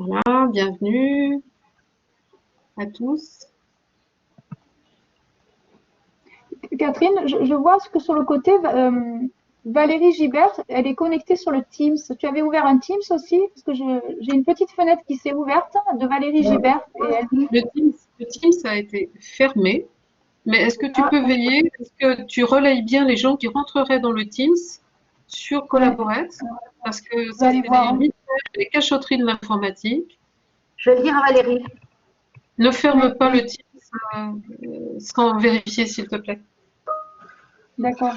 Voilà, bienvenue à tous. Catherine, je vois que sur le côté, Valérie Gibert, elle est connectée sur le Teams. Tu avais ouvert un Teams aussi? Parce que j'ai une petite fenêtre qui s'est ouverte de Valérie Gibert. Le Teams a été fermé, mais est-ce que tu peux veiller, est-ce que tu relayes bien les gens qui rentreraient dans le Teams sur Collaborate? Parce que ça, c'est les mystères, les cachotteries de l'informatique. Je vais le dire à Valérie. Ne ferme pas le Teams sans vérifier, s'il te plaît. D'accord.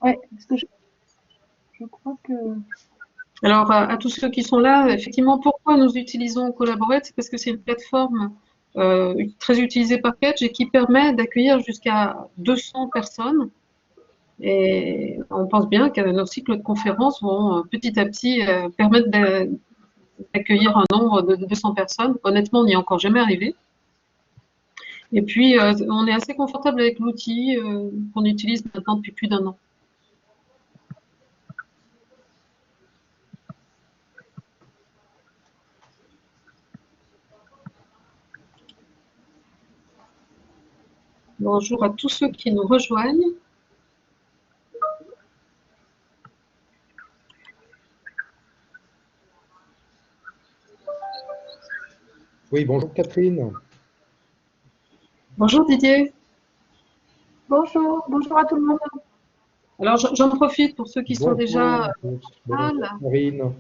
Ouais, parce que je crois que... Alors, à tous ceux qui sont là, effectivement, pourquoi nous utilisons Collaborate? C'est parce que c'est une plateforme très utilisée par Catch et qui permet d'accueillir jusqu'à 200 personnes. Et on pense bien que nos cycles de conférences vont petit à petit permettre d'accueillir un nombre de 200 personnes. Honnêtement, on n'y est encore jamais arrivé. Et puis, on est assez confortable avec l'outil qu'on utilise maintenant depuis plus d'1 an. Bonjour à tous ceux qui nous rejoignent. Oui, bonjour Catherine. Bonjour Didier. Bonjour à tout le monde. Alors j'en profite pour ceux qui sont déjà Marine.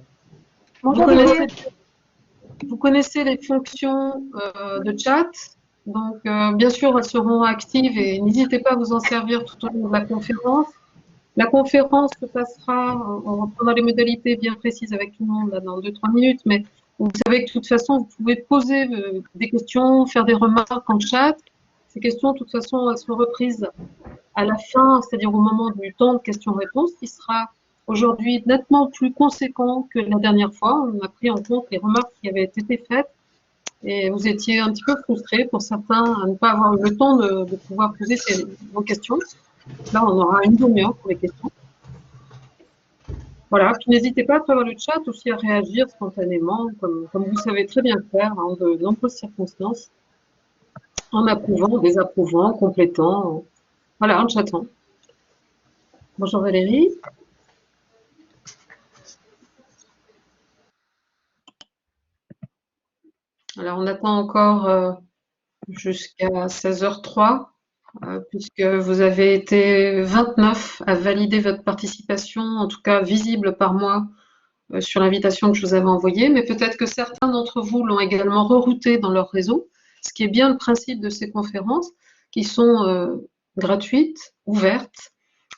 Vous connaissez les fonctions de chat, donc bien sûr elles seront actives et n'hésitez pas à vous en servir tout au long de la conférence. La conférence se passera, on reprendra les modalités bien précises avec tout le monde là, dans 2-3 minutes, mais vous savez que de toute façon, vous pouvez poser des questions, faire des remarques en chat. Ces questions, de toute façon, elles sont reprises à la fin, c'est-à-dire au moment du temps de questions-réponses, qui sera aujourd'hui nettement plus conséquent que la dernière fois. On a pris en compte les remarques qui avaient été faites et vous étiez un petit peu frustrés pour certains à ne pas avoir eu le temps de pouvoir poser vos questions. Là, on aura une demi-heure pour les questions. Voilà, puis n'hésitez pas à travers le chat aussi à réagir spontanément, comme vous savez très bien le faire en de nombreuses circonstances, en approuvant, désapprouvant, complétant, voilà, en chatant. Bonjour Valérie. Alors, on attend encore jusqu'à 16h03, puisque vous avez été 29 à valider votre participation, en tout cas visible par moi, sur l'invitation que je vous avais envoyée, mais peut-être que certains d'entre vous l'ont également rerouté dans leur réseau, ce qui est bien le principe de ces conférences, qui sont gratuites, ouvertes,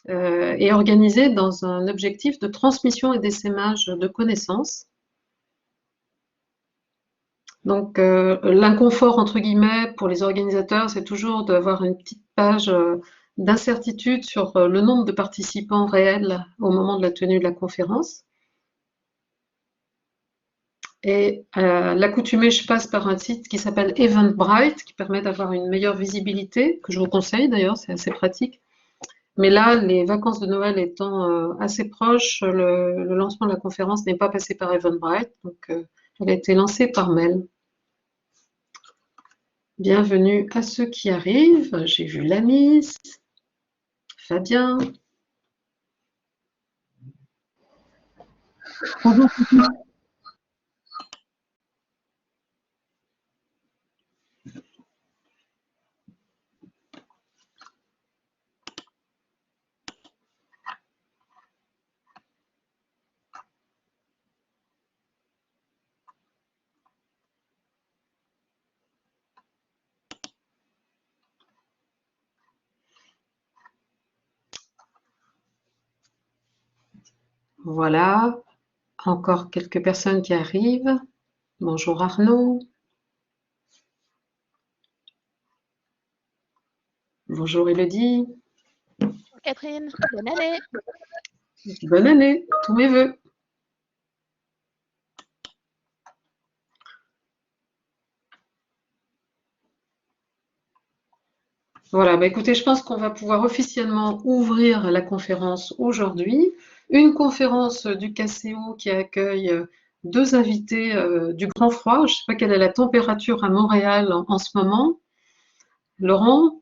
et organisées dans un objectif de transmission et d'essaimage de connaissances. Donc, l'inconfort, entre guillemets, pour les organisateurs, c'est toujours d'avoir une petite page d'incertitude sur le nombre de participants réels au moment de la tenue de la conférence. Et l'accoutumée, je passe par un site qui s'appelle Eventbrite, qui permet d'avoir une meilleure visibilité, que je vous conseille d'ailleurs, c'est assez pratique. Mais là, les vacances de Noël étant assez proches, le lancement de la conférence n'est pas passé par Eventbrite, donc elle a été lancée par mail. Bienvenue à ceux qui arrivent. J'ai vu Lamis, Fabien. Voilà, encore quelques personnes qui arrivent. Bonjour Arnaud. Bonjour Elodie. Bonjour Catherine, bonne année. Bonne année, tous mes voeux. Voilà, bah écoutez, je pense qu'on va pouvoir officiellement ouvrir la conférence aujourd'hui. Une conférence du KCO qui accueille deux invités du grand froid. Je ne sais pas quelle est la température à Montréal en ce moment. Laurent,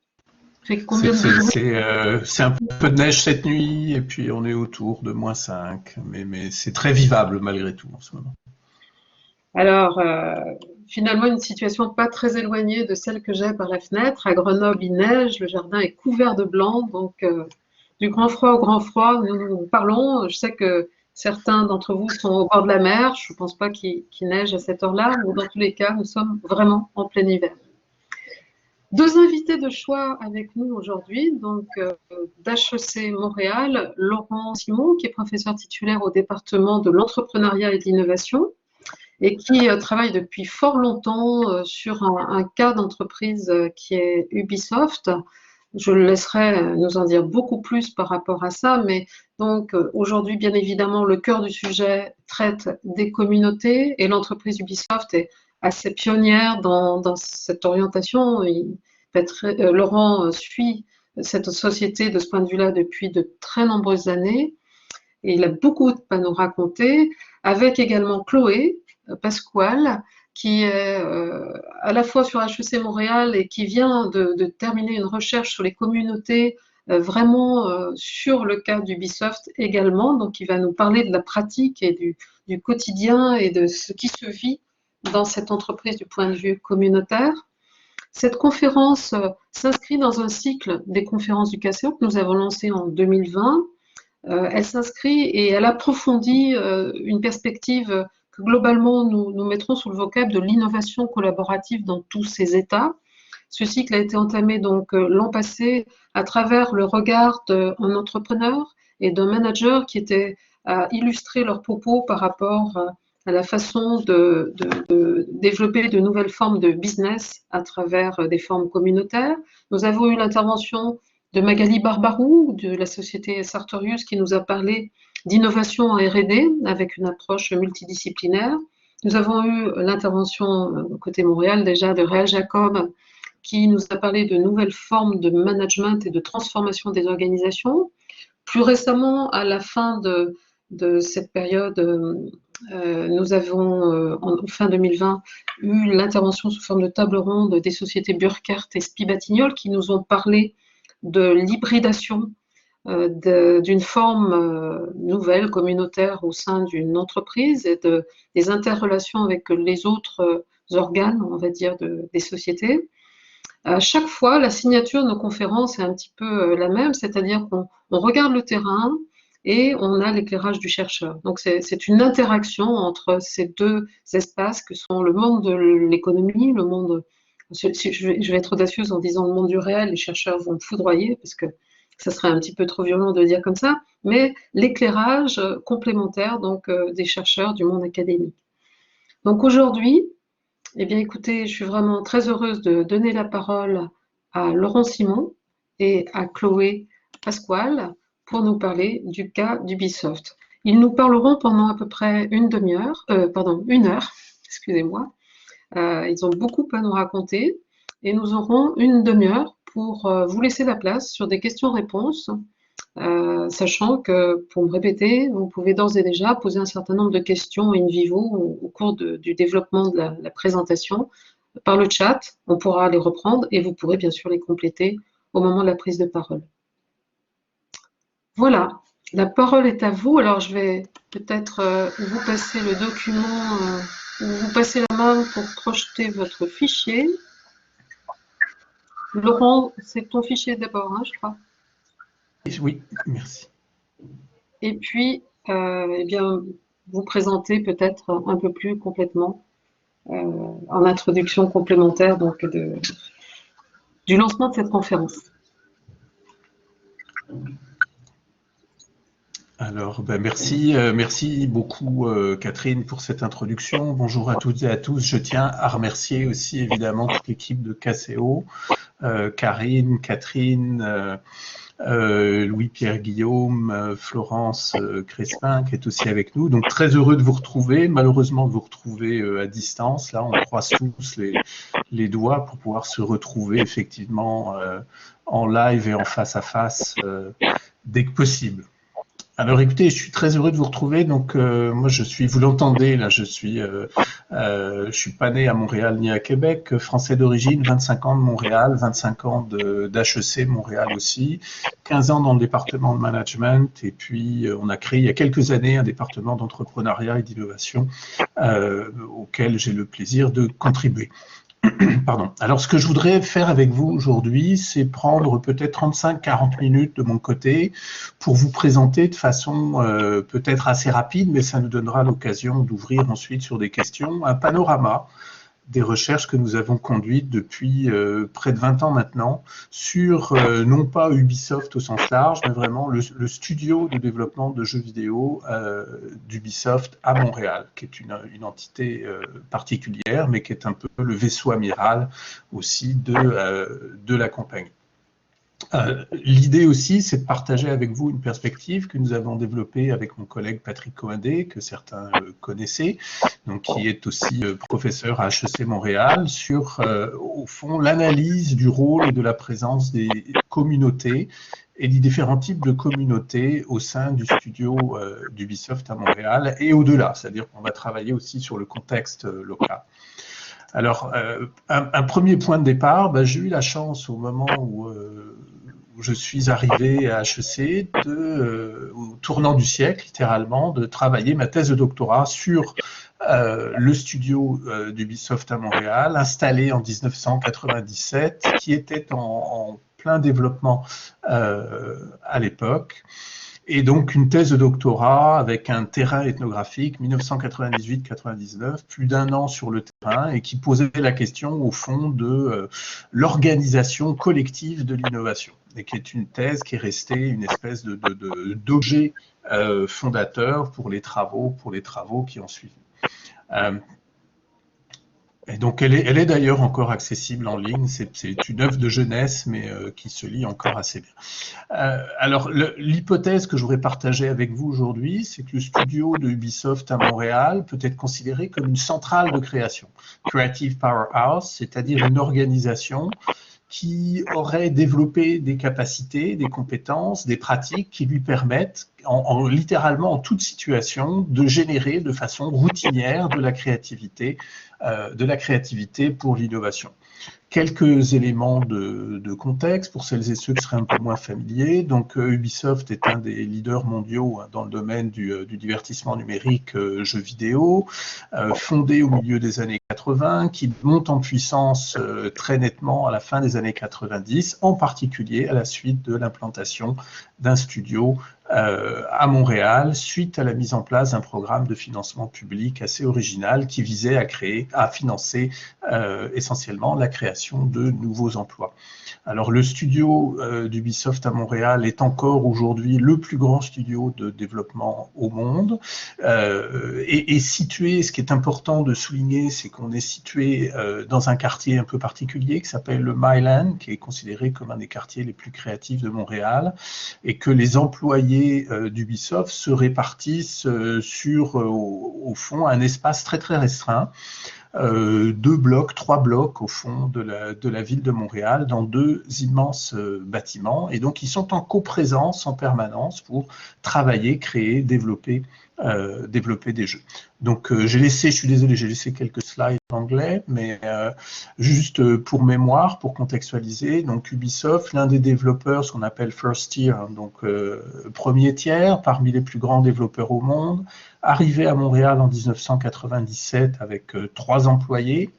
fait combien de degrés? C'est un peu de neige cette nuit et puis on est autour de -5, mais c'est très vivable malgré tout en ce moment. Alors, finalement, une situation pas très éloignée de celle que j'ai par la fenêtre. À Grenoble, il neige, le jardin est couvert de blanc, donc du grand froid au grand froid, nous parlons. Je sais que certains d'entre vous sont au bord de la mer, je ne pense pas qu'il neige à cette heure-là, ou dans tous les cas, nous sommes vraiment en plein hiver. Deux invités de choix avec nous aujourd'hui, donc d'HEC Montréal, Laurent Simon, qui est professeur titulaire au département de l'entrepreneuriat et de l'innovation, et qui travaille depuis fort longtemps sur un cas d'entreprise qui est Ubisoft. Je le laisserai nous en dire beaucoup plus par rapport à ça, mais donc aujourd'hui, bien évidemment, le cœur du sujet traite des communautés et l'entreprise Ubisoft est assez pionnière dans cette orientation. Laurent suit cette société de ce point de vue-là depuis de très nombreuses années et il a beaucoup à nous raconter, avec également Chloé Pasquale, qui est à la fois sur HEC Montréal et qui vient de terminer une recherche sur les communautés vraiment sur le cas d'Ubisoft également. Donc, il va nous parler de la pratique et du quotidien et de ce qui se vit dans cette entreprise du point de vue communautaire. Cette conférence s'inscrit dans un cycle des conférences du KCO que nous avons lancé en 2020. Elle s'inscrit et elle approfondit une perspective que globalement nous mettrons sous le vocable de l'innovation collaborative dans tous ses états. Ce cycle a été entamé donc l'an passé à travers le regard d'un entrepreneur et d'un manager qui étaient à illustrer leurs propos par rapport à la façon de développer de nouvelles formes de business à travers des formes communautaires. Nous avons eu l'intervention de Magali Barbarou de la société Sartorius qui nous a parlé d'innovation en R&D avec une approche multidisciplinaire. Nous avons eu l'intervention côté Montréal déjà de Réal Jacob qui nous a parlé de nouvelles formes de management et de transformation des organisations. Plus récemment, à la fin de cette période, nous avons, en fin 2020, eu l'intervention sous forme de table ronde des sociétés Burkert et Spies-Batignolles qui nous ont parlé de l'hybridation d'une forme nouvelle, communautaire au sein d'une entreprise et des interrelations avec les autres organes, on va dire, des sociétés. À chaque fois, la signature de nos conférences est un petit peu la même, c'est-à-dire qu'on regarde le terrain et on a l'éclairage du chercheur. Donc c'est une interaction entre ces deux espaces que sont le monde de l'économie, le monde, je vais être audacieuse en disant le monde du réel, les chercheurs vont me foudroyer parce que ça serait un petit peu trop violent de le dire comme ça, mais l'éclairage complémentaire donc des chercheurs du monde académique. Donc aujourd'hui, eh bien, écoutez, je suis vraiment très heureuse de donner la parole à Laurent Simon et à Chloé Pasquale pour nous parler du cas d'Ubisoft. Ils nous parleront pendant à peu près une heure, excusez-moi. Ils ont beaucoup à nous raconter et nous aurons une demi-heure pour vous laisser la place sur des questions-réponses. Sachant que, pour me répéter, vous pouvez d'ores et déjà poser un certain nombre de questions in vivo au cours du développement de la présentation par le chat. On pourra les reprendre et vous pourrez bien sûr les compléter au moment de la prise de parole. Voilà, la parole est à vous. Alors, je vais peut-être vous passer le document, vous passer la main pour projeter votre fichier. Laurent, c'est ton fichier d'abord, hein, je crois. Oui, merci. Et puis, eh bien, vous présenter peut-être un peu plus complètement en introduction complémentaire donc du lancement de cette conférence. Alors, merci beaucoup Catherine pour cette introduction. Bonjour à toutes et à tous. Je tiens à remercier aussi évidemment toute l'équipe de KCO, Karine, Catherine, Louis-Pierre Guillaume, Florence Crespin qui est aussi avec nous. Donc très heureux de vous retrouver, malheureusement de vous retrouver à distance. Là, on croise tous les doigts pour pouvoir se retrouver effectivement en live et en face à face dès que possible. Alors écoutez, je suis très heureux de vous retrouver. Donc moi vous l'entendez là, je suis pas né à Montréal ni à Québec, français d'origine, 25 ans de Montréal, 25 ans d'HEC Montréal aussi, 15 ans dans le département de management et puis on a créé il y a quelques années un département d'entrepreneuriat et d'innovation auquel j'ai le plaisir de contribuer. Pardon. Alors, ce que je voudrais faire avec vous aujourd'hui, c'est prendre peut-être 35-40 minutes de mon côté pour vous présenter de façon peut-être assez rapide, mais ça nous donnera l'occasion d'ouvrir ensuite sur des questions, un panorama des recherches que nous avons conduites depuis près de 20 ans maintenant sur non pas Ubisoft au sens large, mais vraiment le studio de développement de jeux vidéo d'Ubisoft à Montréal, qui est une entité particulière, mais qui est un peu le vaisseau amiral aussi de la compagnie. L'idée aussi, c'est de partager avec vous une perspective que nous avons développée avec mon collègue Patrick Coindé, que certains connaissez, donc qui est aussi professeur à HEC Montréal, sur, au fond, l'analyse du rôle et de la présence des communautés et des différents types de communautés au sein du studio d'Ubisoft à Montréal et au-delà, c'est-à-dire qu'on va travailler aussi sur le contexte local. Alors, un premier point de départ, j'ai eu la chance au moment où je suis arrivé à HEC, au tournant du siècle, littéralement, de travailler ma thèse de doctorat sur le studio d'Ubisoft à Montréal, installé en 1997, qui était en plein développement à l'époque. Et donc une thèse de doctorat avec un terrain ethnographique 1998-99, plus d'1 an sur le terrain, et qui posait la question au fond de l'organisation collective de l'innovation, et qui est une thèse qui est restée une espèce d'objet fondateur pour les travaux qui ont suivi. Et donc elle est d'ailleurs encore accessible en ligne, c'est une œuvre de jeunesse mais qui se lit encore assez bien. Alors l'hypothèse que je voudrais partager avec vous aujourd'hui, c'est que le studio de Ubisoft à Montréal peut être considéré comme une centrale de création, Creative Powerhouse, c'est-à-dire une organisation qui aurait développé des capacités, des compétences, des pratiques qui lui permettent, littéralement en toute situation, de générer de façon routinière de la créativité pour l'innovation. Quelques éléments de contexte pour celles et ceux qui seraient un peu moins familiers. Donc Ubisoft est un des leaders mondiaux dans le domaine du divertissement numérique jeux vidéo, fondé au milieu des années 80, qui monte en puissance très nettement à la fin des années 90, en particulier à la suite de l'implantation d'un studio à Montréal, suite à la mise en place d'un programme de financement public assez original qui visait à financer essentiellement la création de nouveaux emplois. Alors le studio d'Ubisoft à Montréal est encore aujourd'hui le plus grand studio de développement au monde et situé, ce qui est important de souligner, c'est qu'on est situé dans un quartier un peu particulier qui s'appelle le Myland, qui est considéré comme un des quartiers les plus créatifs de Montréal, et que les employés d'Ubisoft se répartissent sur, au fond, un espace très très restreint, 3 blocs au fond de la ville de Montréal, dans 2 immenses bâtiments, et donc ils sont en coprésence en permanence pour travailler, créer, développer des jeux. Donc je suis désolé, j'ai laissé quelques slides en anglais, mais juste pour mémoire, pour contextualiser, donc Ubisoft, l'un des développeurs, ce qu'on appelle first tier, donc premier tiers, parmi les plus grands développeurs au monde, arrivé à Montréal en 1997 avec 3 employés,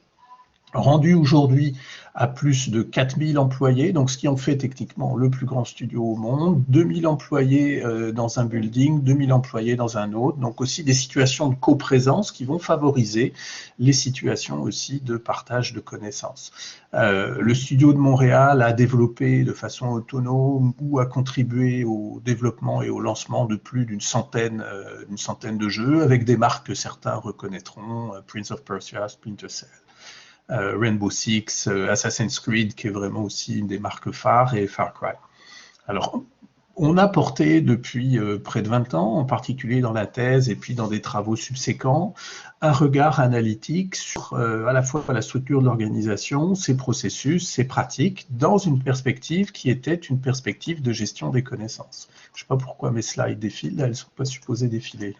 rendu aujourd'hui à plus de 4000 employés, donc ce qui en fait techniquement le plus grand studio au monde, 2000 employés dans un building, 2000 employés dans un autre, donc aussi des situations de coprésence qui vont favoriser les situations aussi de partage de connaissances. Le studio de Montréal a développé de façon autonome ou a contribué au développement et au lancement de plus d'une centaine de jeux, avec des marques que certains reconnaîtront, Prince of Persia, Splinter Cell, Rainbow Six, Assassin's Creed, qui est vraiment aussi une des marques phares, et Far Cry. Alors, On a porté depuis près de 20 ans, en particulier dans la thèse et puis dans des travaux subséquents, un regard analytique sur à la fois la structure de l'organisation, ses processus, ses pratiques, dans une perspective qui était une perspective de gestion des connaissances. Je ne sais pas pourquoi mes slides défilent, là, elles ne sont pas supposées défiler.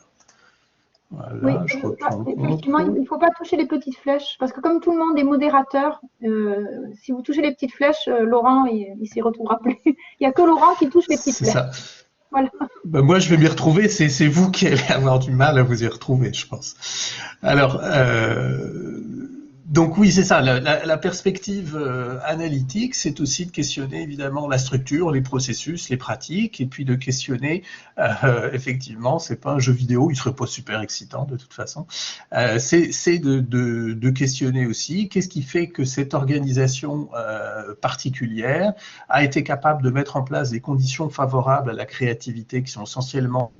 Voilà, Oui, je reprends. effectivement, il ne faut pas toucher les petites flèches, parce que comme tout le monde est modérateur, si vous touchez les petites flèches, Laurent, il ne s'y retrouvera plus. Il n'y a que Laurent qui touche les petites C'est flèches. ça. Voilà. Ben moi, je vais m'y retrouver. C'est vous qui allez avoir du mal à vous y retrouver, je pense. Alors, donc oui, c'est ça. La perspective analytique, c'est aussi de questionner évidemment la structure, les processus, les pratiques, et puis de questionner, effectivement, c'est pas un jeu vidéo, il serait pas super excitant de toute façon. C'est de questionner aussi qu'est-ce qui fait que cette organisation particulière a été capable de mettre en place des conditions favorables à la créativité, qui sont essentiellement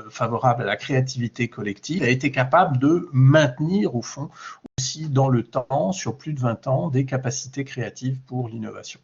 favorables à la créativité collective, a été capable de maintenir au fond aussi dans le temps, sur plus de 20 ans, des capacités créatives pour l'innovation.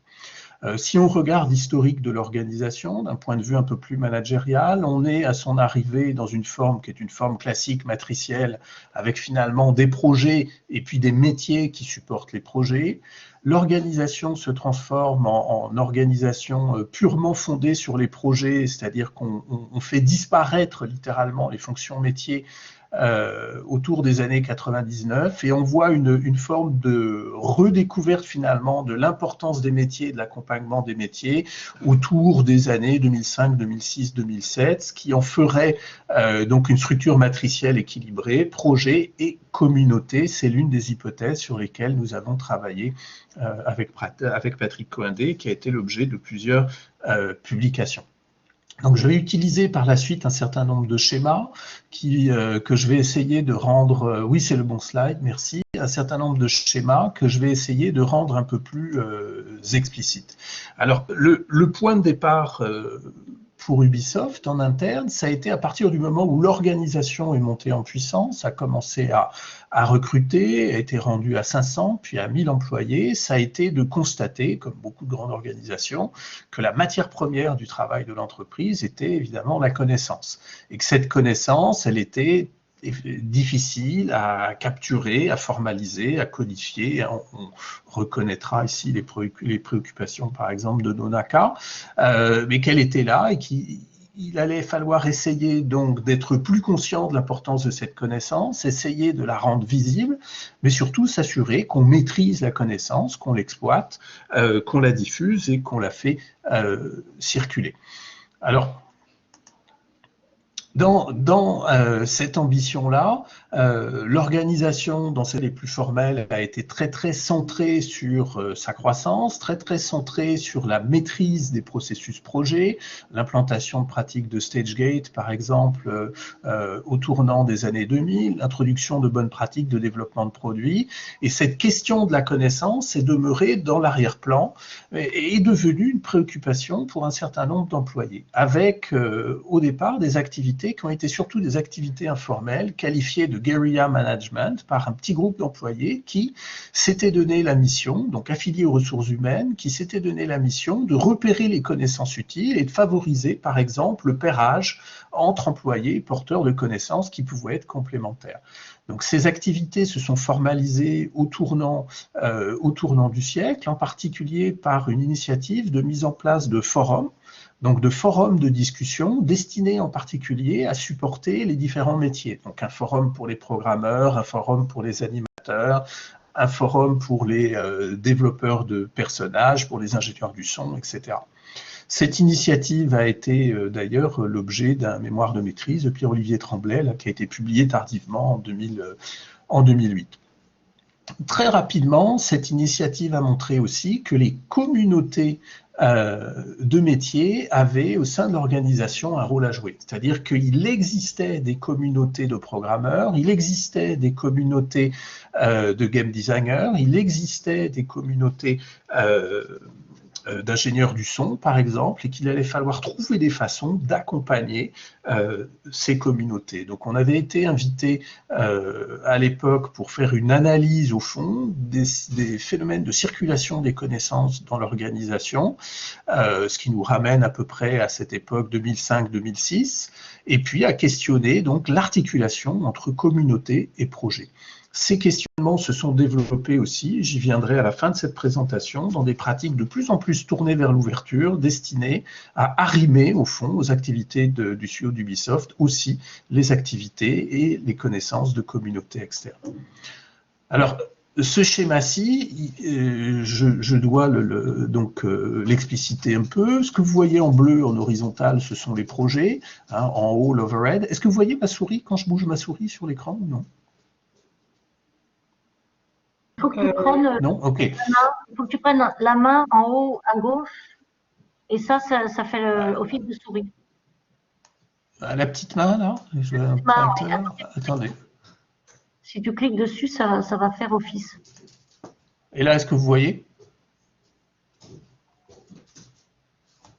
Si on regarde l'historique de l'organisation, d'un point de vue un peu plus managérial, on est à son arrivée dans une forme qui est une forme classique matricielle, avec finalement des projets et puis des métiers qui supportent les projets. L'organisation se transforme en organisation purement fondée sur les projets, c'est-à-dire qu'on fait disparaître littéralement les fonctions métiers autour des années 99, et on voit une forme de redécouverte finalement de l'importance des métiers et de l'accompagnement des métiers autour des années 2005, 2006, 2007, ce qui en ferait donc une structure matricielle équilibrée, projet et communauté. C'est l'une des hypothèses sur lesquelles nous avons travaillé avec Patrick Coindé, qui a été l'objet de plusieurs publications. Donc, je vais utiliser par la suite un certain nombre de schémas que je vais essayer de rendre, oui, c'est le bon slide, merci, un certain nombre de schémas que je vais essayer de rendre un peu plus explicites. Alors, le point de départ pour Ubisoft en interne, ça a été à partir du moment où l'organisation est montée en puissance, a commencé à recruter, a été rendu à 500, puis à 1000 employés, ça a été de constater, comme beaucoup de grandes organisations, que la matière première du travail de l'entreprise était évidemment la connaissance. Et que cette connaissance, elle était difficile à capturer, à formaliser, à codifier. On reconnaîtra ici les préoccupations, par exemple, de Nonaka, mais qu'elle était là et qu'il allait falloir essayer donc d'être plus conscient de l'importance de cette connaissance, essayer de la rendre visible, mais surtout s'assurer qu'on maîtrise la connaissance, qu'on l'exploite, qu'on la diffuse et qu'on la fait circuler. Alors, dans cette ambition-là, l'organisation, dans celle les plus formelles, a été très centrée sur sa croissance, très centrée sur la maîtrise des processus projets, l'implantation de pratiques de StageGate, par exemple, au tournant des années 2000, l'introduction de bonnes pratiques de développement de produits. Et cette question de la connaissance est demeurée dans l'arrière-plan et est devenue une préoccupation pour un certain nombre d'employés, avec au départ des activités qui ont été surtout des activités informelles, qualifiées de guerrilla management par un petit groupe d'employés qui s'étaient donné la mission, donc affiliés aux ressources humaines, qui s'étaient donné la mission de repérer les connaissances utiles et de favoriser, par exemple, le pairage entre employés porteurs de connaissances qui pouvaient être complémentaires. Donc ces activités se sont formalisées au tournant du siècle, en particulier par une initiative de mise en place de forums, donc de forums de discussion destinés en particulier à supporter les différents métiers. Donc un forum pour les programmeurs, un forum pour les animateurs, un forum pour les développeurs de personnages, pour les ingénieurs du son, etc. Cette initiative a été d'ailleurs l'objet d'un mémoire de maîtrise de Pierre-Olivier Tremblay, là, qui a été publié tardivement en 2008. Très rapidement, cette initiative a montré aussi que les communautés de métiers avaient au sein de l'organisation un rôle à jouer. C'est-à-dire qu'il existait des communautés de programmeurs, il existait des communautés de game designers, il existait des communautés d'ingénieurs du son, par exemple, et qu'il allait falloir trouver des façons d'accompagner ces communautés. Donc on avait été invité à l'époque pour faire une analyse, au fond, des phénomènes de circulation des connaissances dans l'organisation, ce qui nous ramène à peu près à cette époque 2005-2006, et puis à questionner donc l'articulation entre communauté et projet. Ces questionnements se sont développés aussi, j'y viendrai à la fin de cette présentation, dans des pratiques de plus en plus tournées vers l'ouverture, destinées à arrimer, au fond, aux activités du studio d'Ubisoft, aussi les activités et les connaissances de communautés externes. Alors, ce schéma-ci, je dois l'expliciter un peu. Ce que vous voyez en bleu, en horizontal, ce sont les projets, hein, en haut, l'overhead. Est-ce que vous voyez ma souris quand je bouge ma souris sur l'écran ou non? Il faut que tu prennes non, ok. il faut que tu prennes la main en haut à gauche, et ça fait office de souris. La petite main, là, je vais un pointeur. Attendez. Si tu cliques dessus, ça va faire office. Et là, est-ce que vous voyez?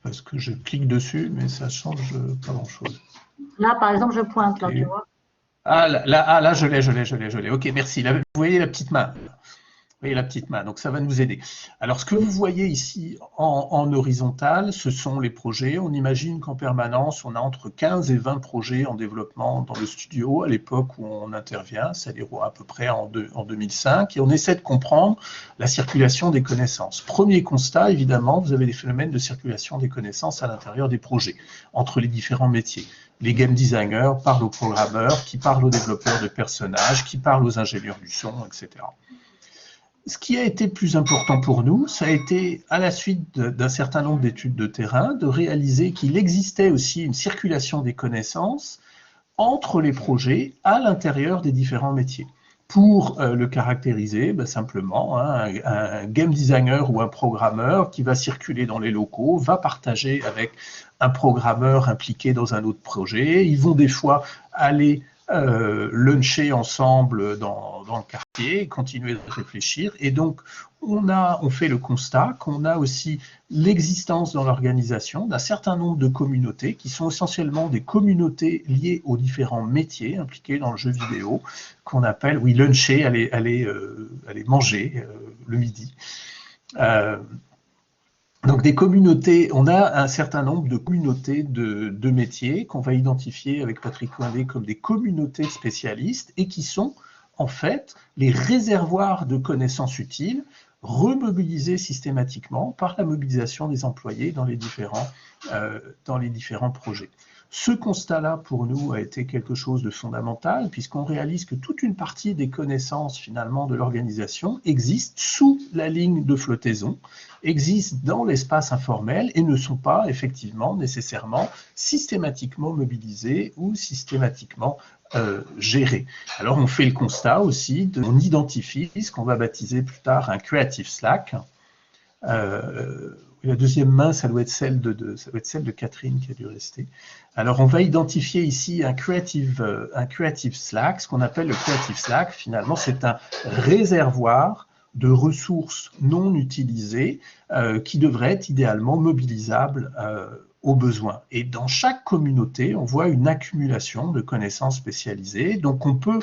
Parce que je clique dessus, mais ça change pas grand-chose. Là, par exemple, je pointe, là, tu vois. Ah, là, je l'ai. Ok, merci. Là, vous voyez la petite main. Vous voyez la petite main, donc ça va nous aider. Alors, ce que vous voyez ici en horizontal, ce sont les projets. On imagine qu'en permanence, on a entre 15 et 20 projets en développement dans le studio à l'époque où on intervient, c'est-à-dire à peu près en 2005, et on essaie de comprendre la circulation des connaissances. Premier constat, évidemment, vous avez des phénomènes de circulation des connaissances à l'intérieur des projets, entre les différents métiers. Les game designers parlent aux programmeurs, qui parlent aux développeurs de personnages, qui parlent aux ingénieurs du son, etc. Ce qui a été plus important pour nous, ça a été, à la suite d'un certain nombre d'études de terrain, de réaliser qu'il existait aussi une circulation des connaissances entre les projets à l'intérieur des différents métiers. Pour le caractériser, simplement, hein, un game designer ou un programmeur qui va circuler dans les locaux va partager avec un programmeur impliqué dans un autre projet. Ils vont des fois aller luncher ensemble dans le quartier, continuer de réfléchir. Et donc, on fait le constat qu'on a aussi l'existence dans l'organisation d'un certain nombre de communautés qui sont essentiellement des communautés liées aux différents métiers impliqués dans le jeu vidéo, qu'on appelle, oui, luncher, aller manger le midi. Donc des communautés, on a un certain nombre de communautés de métiers qu'on va identifier avec Patrick Coindé comme des communautés spécialistes et qui sont en fait les réservoirs de connaissances utiles remobilisés systématiquement par la mobilisation des employés dans les différents projets. Ce constat-là, pour nous, a été quelque chose de fondamental, puisqu'on réalise que toute une partie des connaissances, finalement, de l'organisation existe sous la ligne de flottaison, existent dans l'espace informel et ne sont pas, effectivement, nécessairement systématiquement mobilisées ou systématiquement gérées. Alors, on fait le constat aussi, on identifie ce qu'on va baptiser plus tard un Creative Slack. La deuxième main, ça doit être celle de Catherine qui a dû rester. Alors, on va identifier ici un Creative Slack. Ce qu'on appelle le Creative Slack, finalement, c'est un réservoir de ressources non utilisées qui devrait être idéalement mobilisable aux besoins. Et dans chaque communauté, on voit une accumulation de connaissances spécialisées. Donc, on peut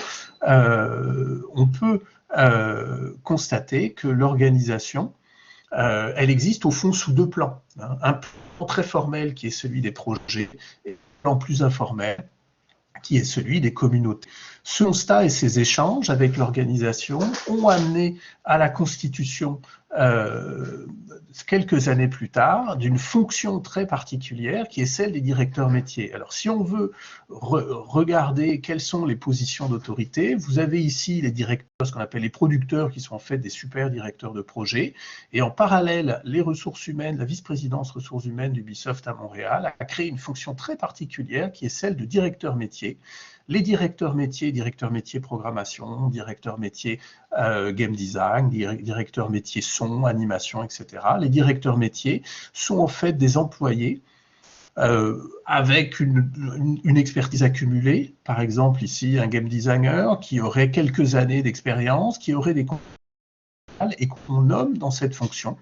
constater que l'organisation elle existe au fond sous deux plans. Hein. Un plan très formel qui est celui des projets et un plan plus informel qui est celui des communautés. Ce constat et ces échanges avec l'organisation ont amené à la constitution, quelques années plus tard, d'une fonction très particulière qui est celle des directeurs métiers. Alors, si on veut regarder quelles sont les positions d'autorité, vous avez ici les directeurs, ce qu'on appelle les producteurs, qui sont en fait des super directeurs de projet, et en parallèle, les ressources humaines, la vice-présidence ressources humaines d'Ubisoft à Montréal a créé une fonction très particulière qui est celle de directeur métier. Les directeurs métiers programmation, directeurs métiers game design, directeurs métiers son, animation, etc. Les directeurs métiers sont en fait des employés avec une expertise accumulée. Par exemple, ici, un game designer qui aurait quelques années d'expérience, qui aurait des et qu'on nomme dans cette fonction.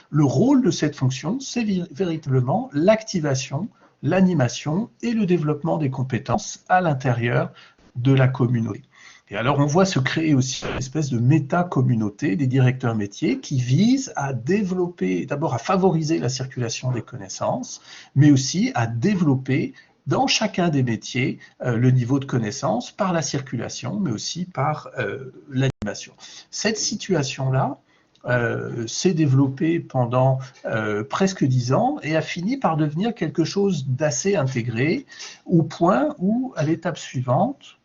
Le rôle de cette fonction, c'est véritablement l'activation, l'animation et le développement des compétences à l'intérieur de la communauté. Et alors, on voit se créer aussi une espèce de méta-communauté des directeurs métiers qui vise à développer, d'abord à favoriser la circulation des connaissances, mais aussi à développer dans chacun des métiers le niveau de connaissance par la circulation, mais aussi par l'animation. Cette situation-là s'est développée pendant presque 10 ans et a fini par devenir quelque chose d'assez intégré, au point où, à l'étape suivante,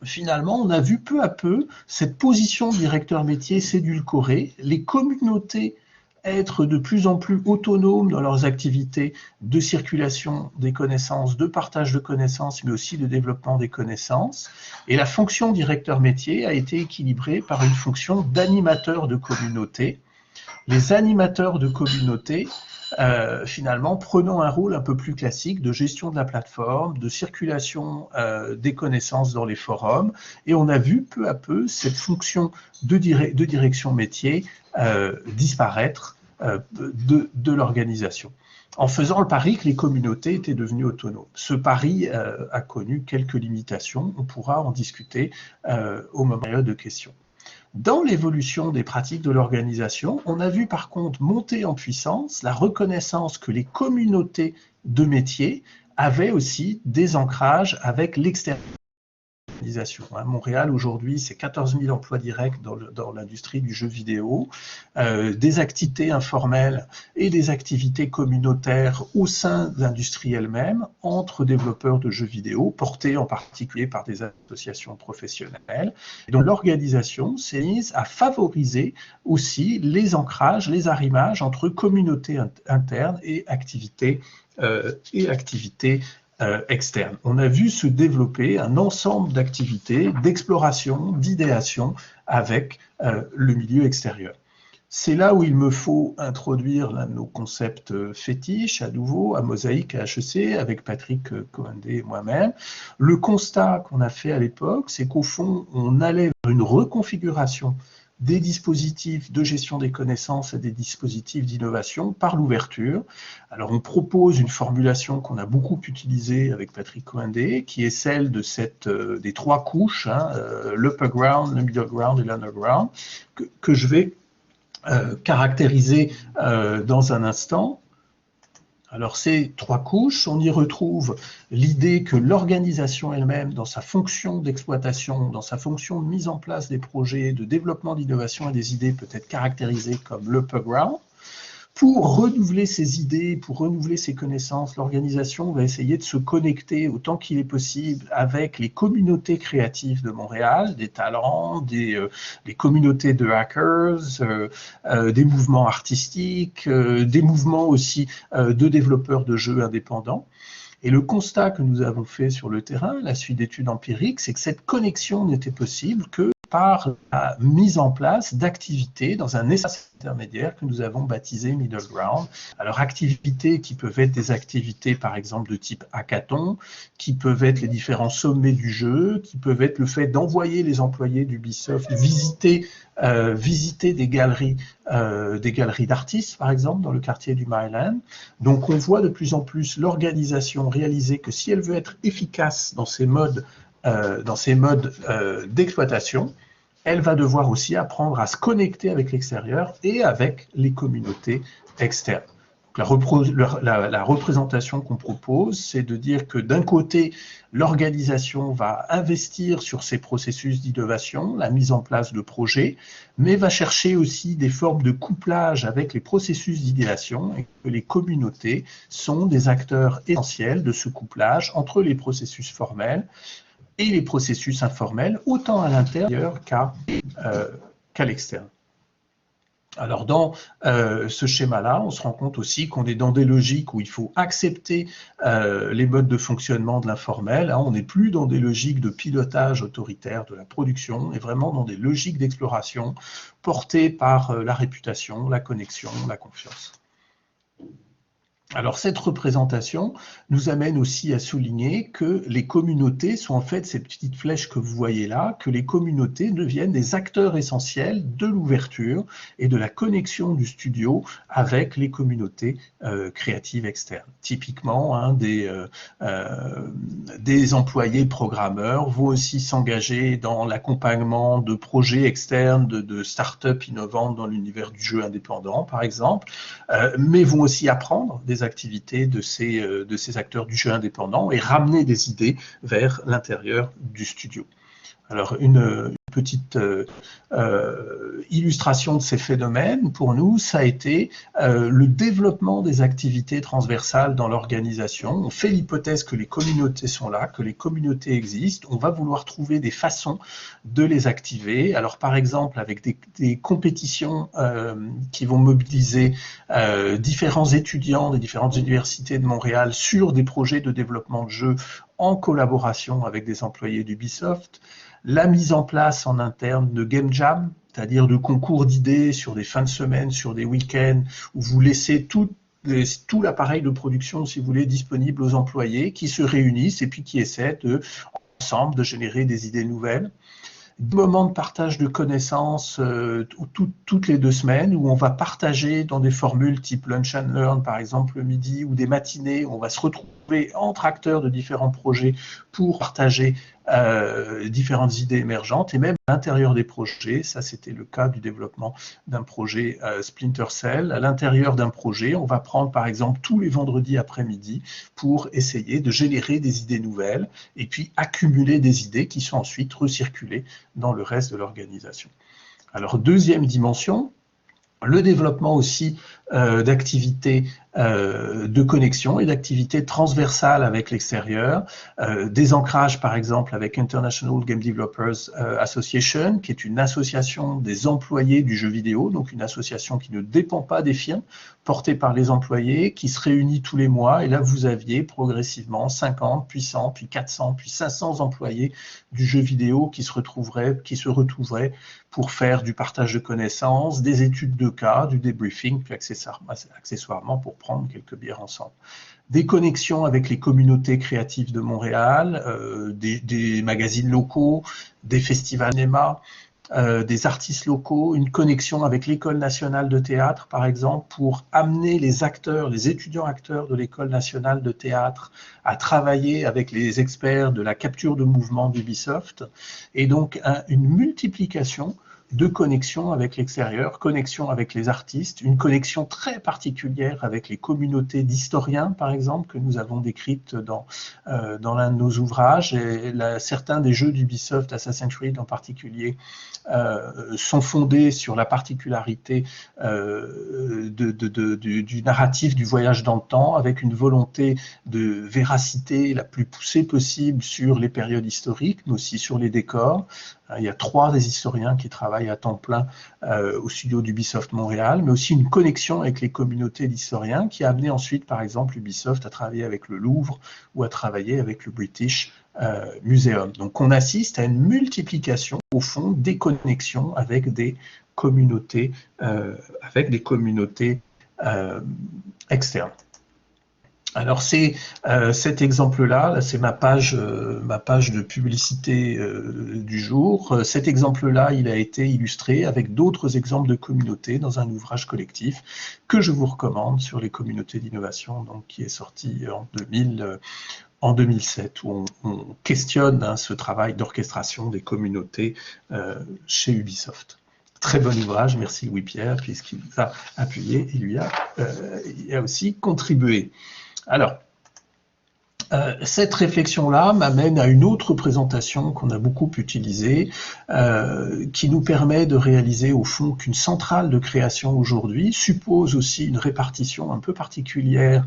finalement, on a vu peu à peu cette position de directeur métier s'édulcorer, les communautés être de plus en plus autonomes dans leurs activités de circulation des connaissances, de partage de connaissances, mais aussi de développement des connaissances. Et la fonction directeur métier a été équilibrée par une fonction d'animateur de communauté. Les animateurs de communauté, finalement, prenant un rôle un peu plus classique de gestion de la plateforme, de circulation des connaissances dans les forums, et on a vu peu à peu cette fonction de direction métier disparaître de l'organisation, en faisant le pari que les communautés étaient devenues autonomes. Ce pari a connu quelques limitations, on pourra en discuter au moment de questions. Dans l'évolution des pratiques de l'organisation, on a vu par contre monter en puissance la reconnaissance que les communautés de métiers avaient aussi des ancrages avec l'extérieur. Montréal, aujourd'hui, c'est 14 000 emplois directs dans l'industrie du jeu vidéo, des activités informelles et des activités communautaires au sein de l'industrie elle-même, entre développeurs de jeux vidéo, portés en particulier par des associations professionnelles. Et donc l'organisation s'est mise à favoriser aussi les ancrages, les arrimages entre communautés internes et activités externe. On a vu se développer un ensemble d'activités, d'exploration, d'idéation avec le milieu extérieur. C'est là où il me faut introduire l'un de nos concepts fétiches, à nouveau, à Mosaïque à HEC, avec Patrick Cohendé et moi-même. Le constat qu'on a fait à l'époque, c'est qu'au fond, on allait vers une reconfiguration des dispositifs de gestion des connaissances et des dispositifs d'innovation par l'ouverture. Alors on propose une formulation qu'on a beaucoup utilisée avec Patrick Cohendé, qui est celle de des 3 couches, l'upper ground, le middle ground et l'underground, que je vais caractériser dans un instant. Alors ces 3 couches, on y retrouve l'idée que l'organisation elle-même, dans sa fonction d'exploitation, dans sa fonction de mise en place des projets, de développement d'innovation et des idées, peut être caractérisée comme l'upper ground. Pour renouveler ses idées, pour renouveler ses connaissances, l'organisation va essayer de se connecter autant qu'il est possible avec les communautés créatives de Montréal, des talents, des communautés de hackers, des mouvements artistiques, des mouvements aussi de développeurs de jeux indépendants. Et le constat que nous avons fait sur le terrain, la suite d'études empiriques, c'est que cette connexion n'était possible que par la mise en place d'activités dans un espace intermédiaire que nous avons baptisé Middle Ground. Alors, activités qui peuvent être des activités, par exemple, de type hackathon, qui peuvent être les différents sommets du jeu, qui peuvent être le fait d'envoyer les employés d'Ubisoft visiter des galeries d'artistes, par exemple, dans le quartier du Maryland. Donc, on voit de plus en plus l'organisation réaliser que si elle veut être efficace dans ces modes d'exploitation, elle va devoir aussi apprendre à se connecter avec l'extérieur et avec les communautés externes. La représentation qu'on propose, c'est de dire que d'un côté, l'organisation va investir sur ces processus d'innovation, la mise en place de projets, mais va chercher aussi des formes de couplage avec les processus d'idéation et que les communautés sont des acteurs essentiels de ce couplage entre les processus formels et les processus informels, autant à l'intérieur qu'à l'externe. Alors dans ce schéma-là, on se rend compte aussi qu'on est dans des logiques où il faut accepter les modes de fonctionnement de l'informel. On n'est plus dans des logiques de pilotage autoritaire de la production, on est vraiment dans des logiques d'exploration portées par la réputation, la connexion, la confiance. Alors cette représentation nous amène aussi à souligner que les communautés sont en fait ces petites flèches que vous voyez là, que les communautés deviennent des acteurs essentiels de l'ouverture et de la connexion du studio avec les communautés créatives externes. Typiquement, hein, des employés programmeurs vont aussi s'engager dans l'accompagnement de projets externes, de start-up innovantes dans l'univers du jeu indépendant, par exemple, mais vont aussi apprendre des activités de ces acteurs du jeu indépendant et ramener des idées vers l'intérieur du studio. Alors, une petite illustration de ces phénomènes, pour nous, ça a été le développement des activités transversales dans l'organisation. On fait l'hypothèse que les communautés sont là, que les communautés existent. On va vouloir trouver des façons de les activer. Alors, par exemple, avec des compétitions qui vont mobiliser différents étudiants des différentes universités de Montréal sur des projets de développement de jeux en collaboration avec des employés d'Ubisoft. La mise en place en interne de Game Jam, c'est-à-dire de concours d'idées sur des fins de semaine, sur des week-ends, où vous laissez tout l'appareil de production, si vous voulez, disponible aux employés qui se réunissent et puis qui essaient ensemble de générer des idées nouvelles. Des moments de partage de connaissances toutes les 2 semaines où on va partager dans des formules type Lunch and Learn, par exemple le midi, ou des matinées où on va se retrouver entre acteurs de différents projets pour partager différentes idées émergentes, et même à l'intérieur des projets. Ça, c'était le cas du développement d'un projet Splinter Cell. À l'intérieur d'un projet, on va prendre par exemple tous les vendredis après-midi pour essayer de générer des idées nouvelles et puis accumuler des idées qui sont ensuite recirculées dans le reste de l'organisation. Alors, deuxième dimension, le développement aussi d'activités de connexion et d'activités transversales avec l'extérieur, des ancrages par exemple avec International Game Developers Association, qui est une association des employés du jeu vidéo, donc une association qui ne dépend pas des firmes, portée par les employés, qui se réunit tous les mois, et là vous aviez progressivement 50, puis 100, puis 400, puis 500 employés du jeu vidéo qui se retrouveraient pour faire du partage de connaissances, des études de cas, du débriefing, puis accessoirement pour prendre quelques bières ensemble. Des connexions avec les communautés créatives de Montréal, des magazines locaux, des festivals cinéma, des artistes locaux, une connexion avec l'École nationale de théâtre, par exemple, pour amener les acteurs, les étudiants acteurs de l'École nationale de théâtre à travailler avec les experts de la capture de mouvement d'Ubisoft, et donc une multiplication de connexion avec l'extérieur, connexion avec les artistes, une connexion très particulière avec les communautés d'historiens, par exemple, que nous avons décrites dans l'un de nos ouvrages. Et certains des jeux d'Ubisoft, Assassin's Creed en particulier, sont fondés sur la particularité du narratif du voyage dans le temps, avec une volonté de véracité la plus poussée possible sur les périodes historiques, mais aussi sur les décors. Il y a 3 des historiens qui travaillent à temps plein au studio d'Ubisoft Montréal, mais aussi une connexion avec les communautés d'historiens qui a amené ensuite, par exemple, Ubisoft à travailler avec le Louvre ou à travailler avec le British Museum. Donc on assiste à une multiplication, au fond, des connexions avec des communautés externes. Alors c'est cet exemple-là, c'est ma page de publicité du jour. Cet exemple-là, il a été illustré avec d'autres exemples de communautés dans un ouvrage collectif que je vous recommande sur les communautés d'innovation, donc qui est sorti en 2007, où on questionne ce travail d'orchestration des communautés chez Ubisoft. Très bon ouvrage, merci Louis-Pierre, puisqu'il nous a appuyé et lui a aussi contribué. Alors, cette réflexion-là m'amène à une autre présentation qu'on a beaucoup utilisée, qui nous permet de réaliser au fond qu'une centrale de création aujourd'hui suppose aussi une répartition un peu particulière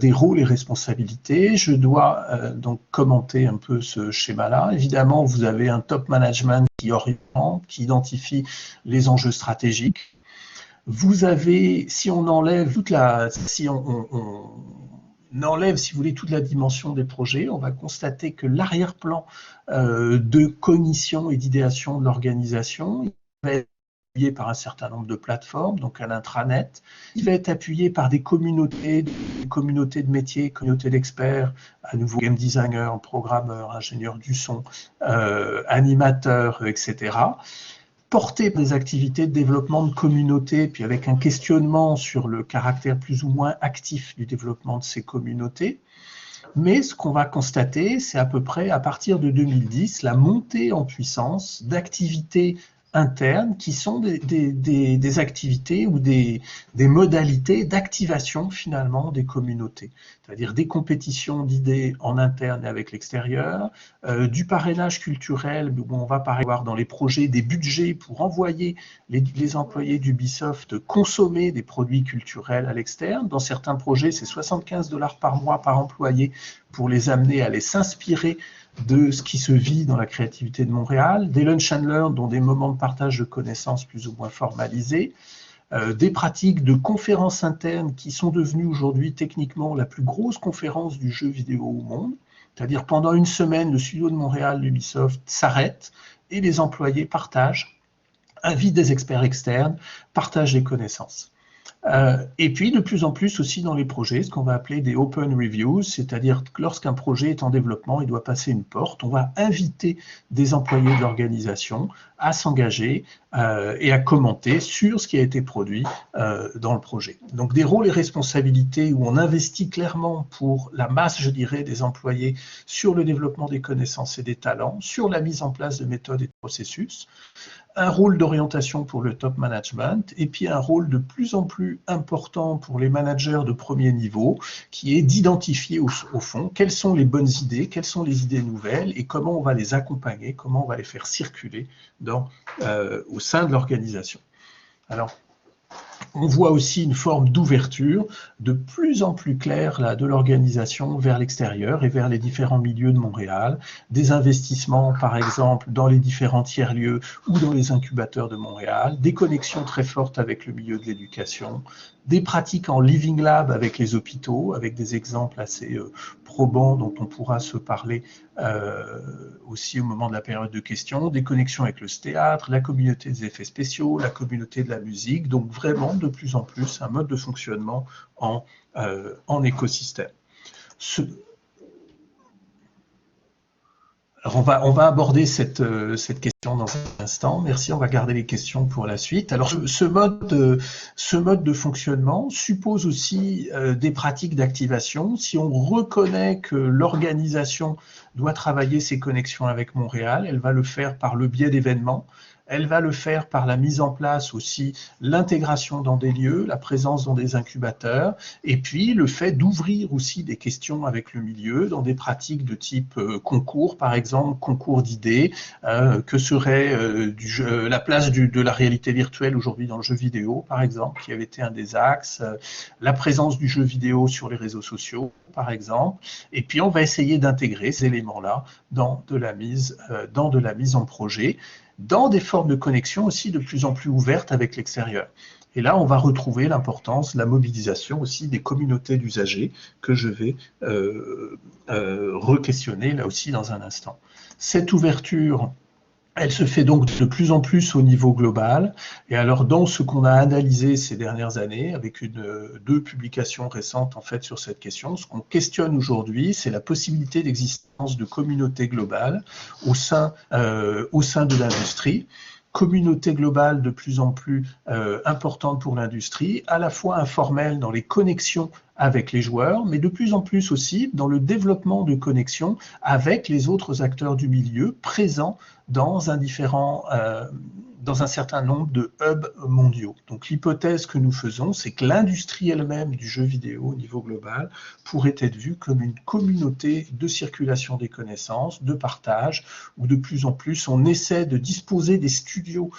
des rôles et responsabilités. Je dois donc commenter un peu ce schéma-là. Évidemment, vous avez un top management qui oriente, qui identifie les enjeux stratégiques. Vous avez, si on enlève si vous voulez, toute la dimension des projets, on va constater que l'arrière-plan de cognition et d'idéation de l'organisation va être appuyé par un certain nombre de plateformes, donc à l'intranet. Il va être appuyé par des communautés de métiers, communautés d'experts, à nouveau game designers, programmeurs, ingénieurs du son, animateurs, etc. Porté par des activités de développement de communautés, puis avec un questionnement sur le caractère plus ou moins actif du développement de ces communautés. Mais ce qu'on va constater, c'est à peu près à partir de 2010, la montée en puissance d'activités internes qui sont des activités ou des modalités d'activation finalement des communautés, c'est-à-dire des compétitions d'idées en interne et avec l'extérieur, du parrainage culturel où on va par exemple avoir dans les projets des budgets pour envoyer les employés d'Ubisoft consommer des produits culturels à l'externe. Dans certains projets, c'est 75 $ par mois par employé pour les amener à aller s'inspirer de ce qui se vit dans la créativité de Montréal, des lunch and learn, dont des moments de partage de connaissances plus ou moins formalisés, des pratiques de conférences internes qui sont devenues aujourd'hui techniquement la plus grosse conférence du jeu vidéo au monde, c'est-à-dire pendant une semaine, le studio de Montréal d'Ubisoft s'arrête et les employés partagent, invitent des experts externes, partagent des connaissances. Et puis, de plus en plus aussi dans les projets, ce qu'on va appeler des open reviews, c'est-à-dire que lorsqu'un projet est en développement, il doit passer une porte, on va inviter des employés de l'organisation à s'engager et à commenter sur ce qui a été produit dans le projet. Donc des rôles et responsabilités où on investit clairement pour la masse, je dirais, des employés sur le développement des connaissances et des talents, sur la mise en place de méthodes et de processus, un rôle d'orientation pour le top management et puis un rôle de plus en plus important pour les managers de premier niveau qui est d'identifier au fond quelles sont les bonnes idées, quelles sont les idées nouvelles et comment on va les accompagner, comment on va les faire circuler au sein de l'organisation. Alors, on voit aussi une forme d'ouverture de plus en plus claire là, de l'organisation vers l'extérieur et vers les différents milieux de Montréal, des investissements par exemple dans les différents tiers-lieux ou dans les incubateurs de Montréal, des connexions très fortes avec le milieu de l'éducation, des pratiques en living lab avec les hôpitaux, avec des exemples assez probants dont on pourra se parler aussi au moment de la période de questions, des connexions avec le théâtre, la communauté des effets spéciaux, la communauté de la musique, donc vraiment de plus en plus un mode de fonctionnement en écosystème. Alors on va aborder cette question dans un instant. Merci, on va garder les questions pour la suite. Alors ce mode de fonctionnement suppose aussi des pratiques d'activation. Si on reconnaît que l'organisation doit travailler ses connexions avec Montréal, elle va le faire par le biais d'événements. Elle va le faire par la mise en place aussi, l'intégration dans des lieux, la présence dans des incubateurs, et puis le fait d'ouvrir aussi des questions avec le milieu dans des pratiques de type concours, par exemple, concours d'idées, que serait la place de la réalité virtuelle aujourd'hui dans le jeu vidéo, par exemple, qui avait été un des axes, la présence du jeu vidéo sur les réseaux sociaux, par exemple, et puis on va essayer d'intégrer ces éléments-là dans de la mise en projet, dans des formes de connexion aussi de plus en plus ouvertes avec l'extérieur. Et là, on va retrouver l'importance, la mobilisation aussi des communautés d'usagers que je vais re-questionner là aussi dans un instant. Cette ouverture, elle se fait donc de plus en plus au niveau global. Et alors, dans ce qu'on a analysé ces dernières années, avec deux publications récentes en fait sur cette question, ce qu'on questionne aujourd'hui, c'est la possibilité d'existence de communautés globales au sein de l'industrie. Communauté globale de plus en plus importante pour l'industrie, à la fois informelle dans les connexions avec les joueurs, mais de plus en plus aussi dans le développement de connexions avec les autres acteurs du milieu présents dans un certain nombre de hubs mondiaux. Donc l'hypothèse que nous faisons, c'est que l'industrie elle-même du jeu vidéo au niveau global pourrait être vue comme une communauté de circulation des connaissances, de partage, où de plus en plus on essaie de disposer des studios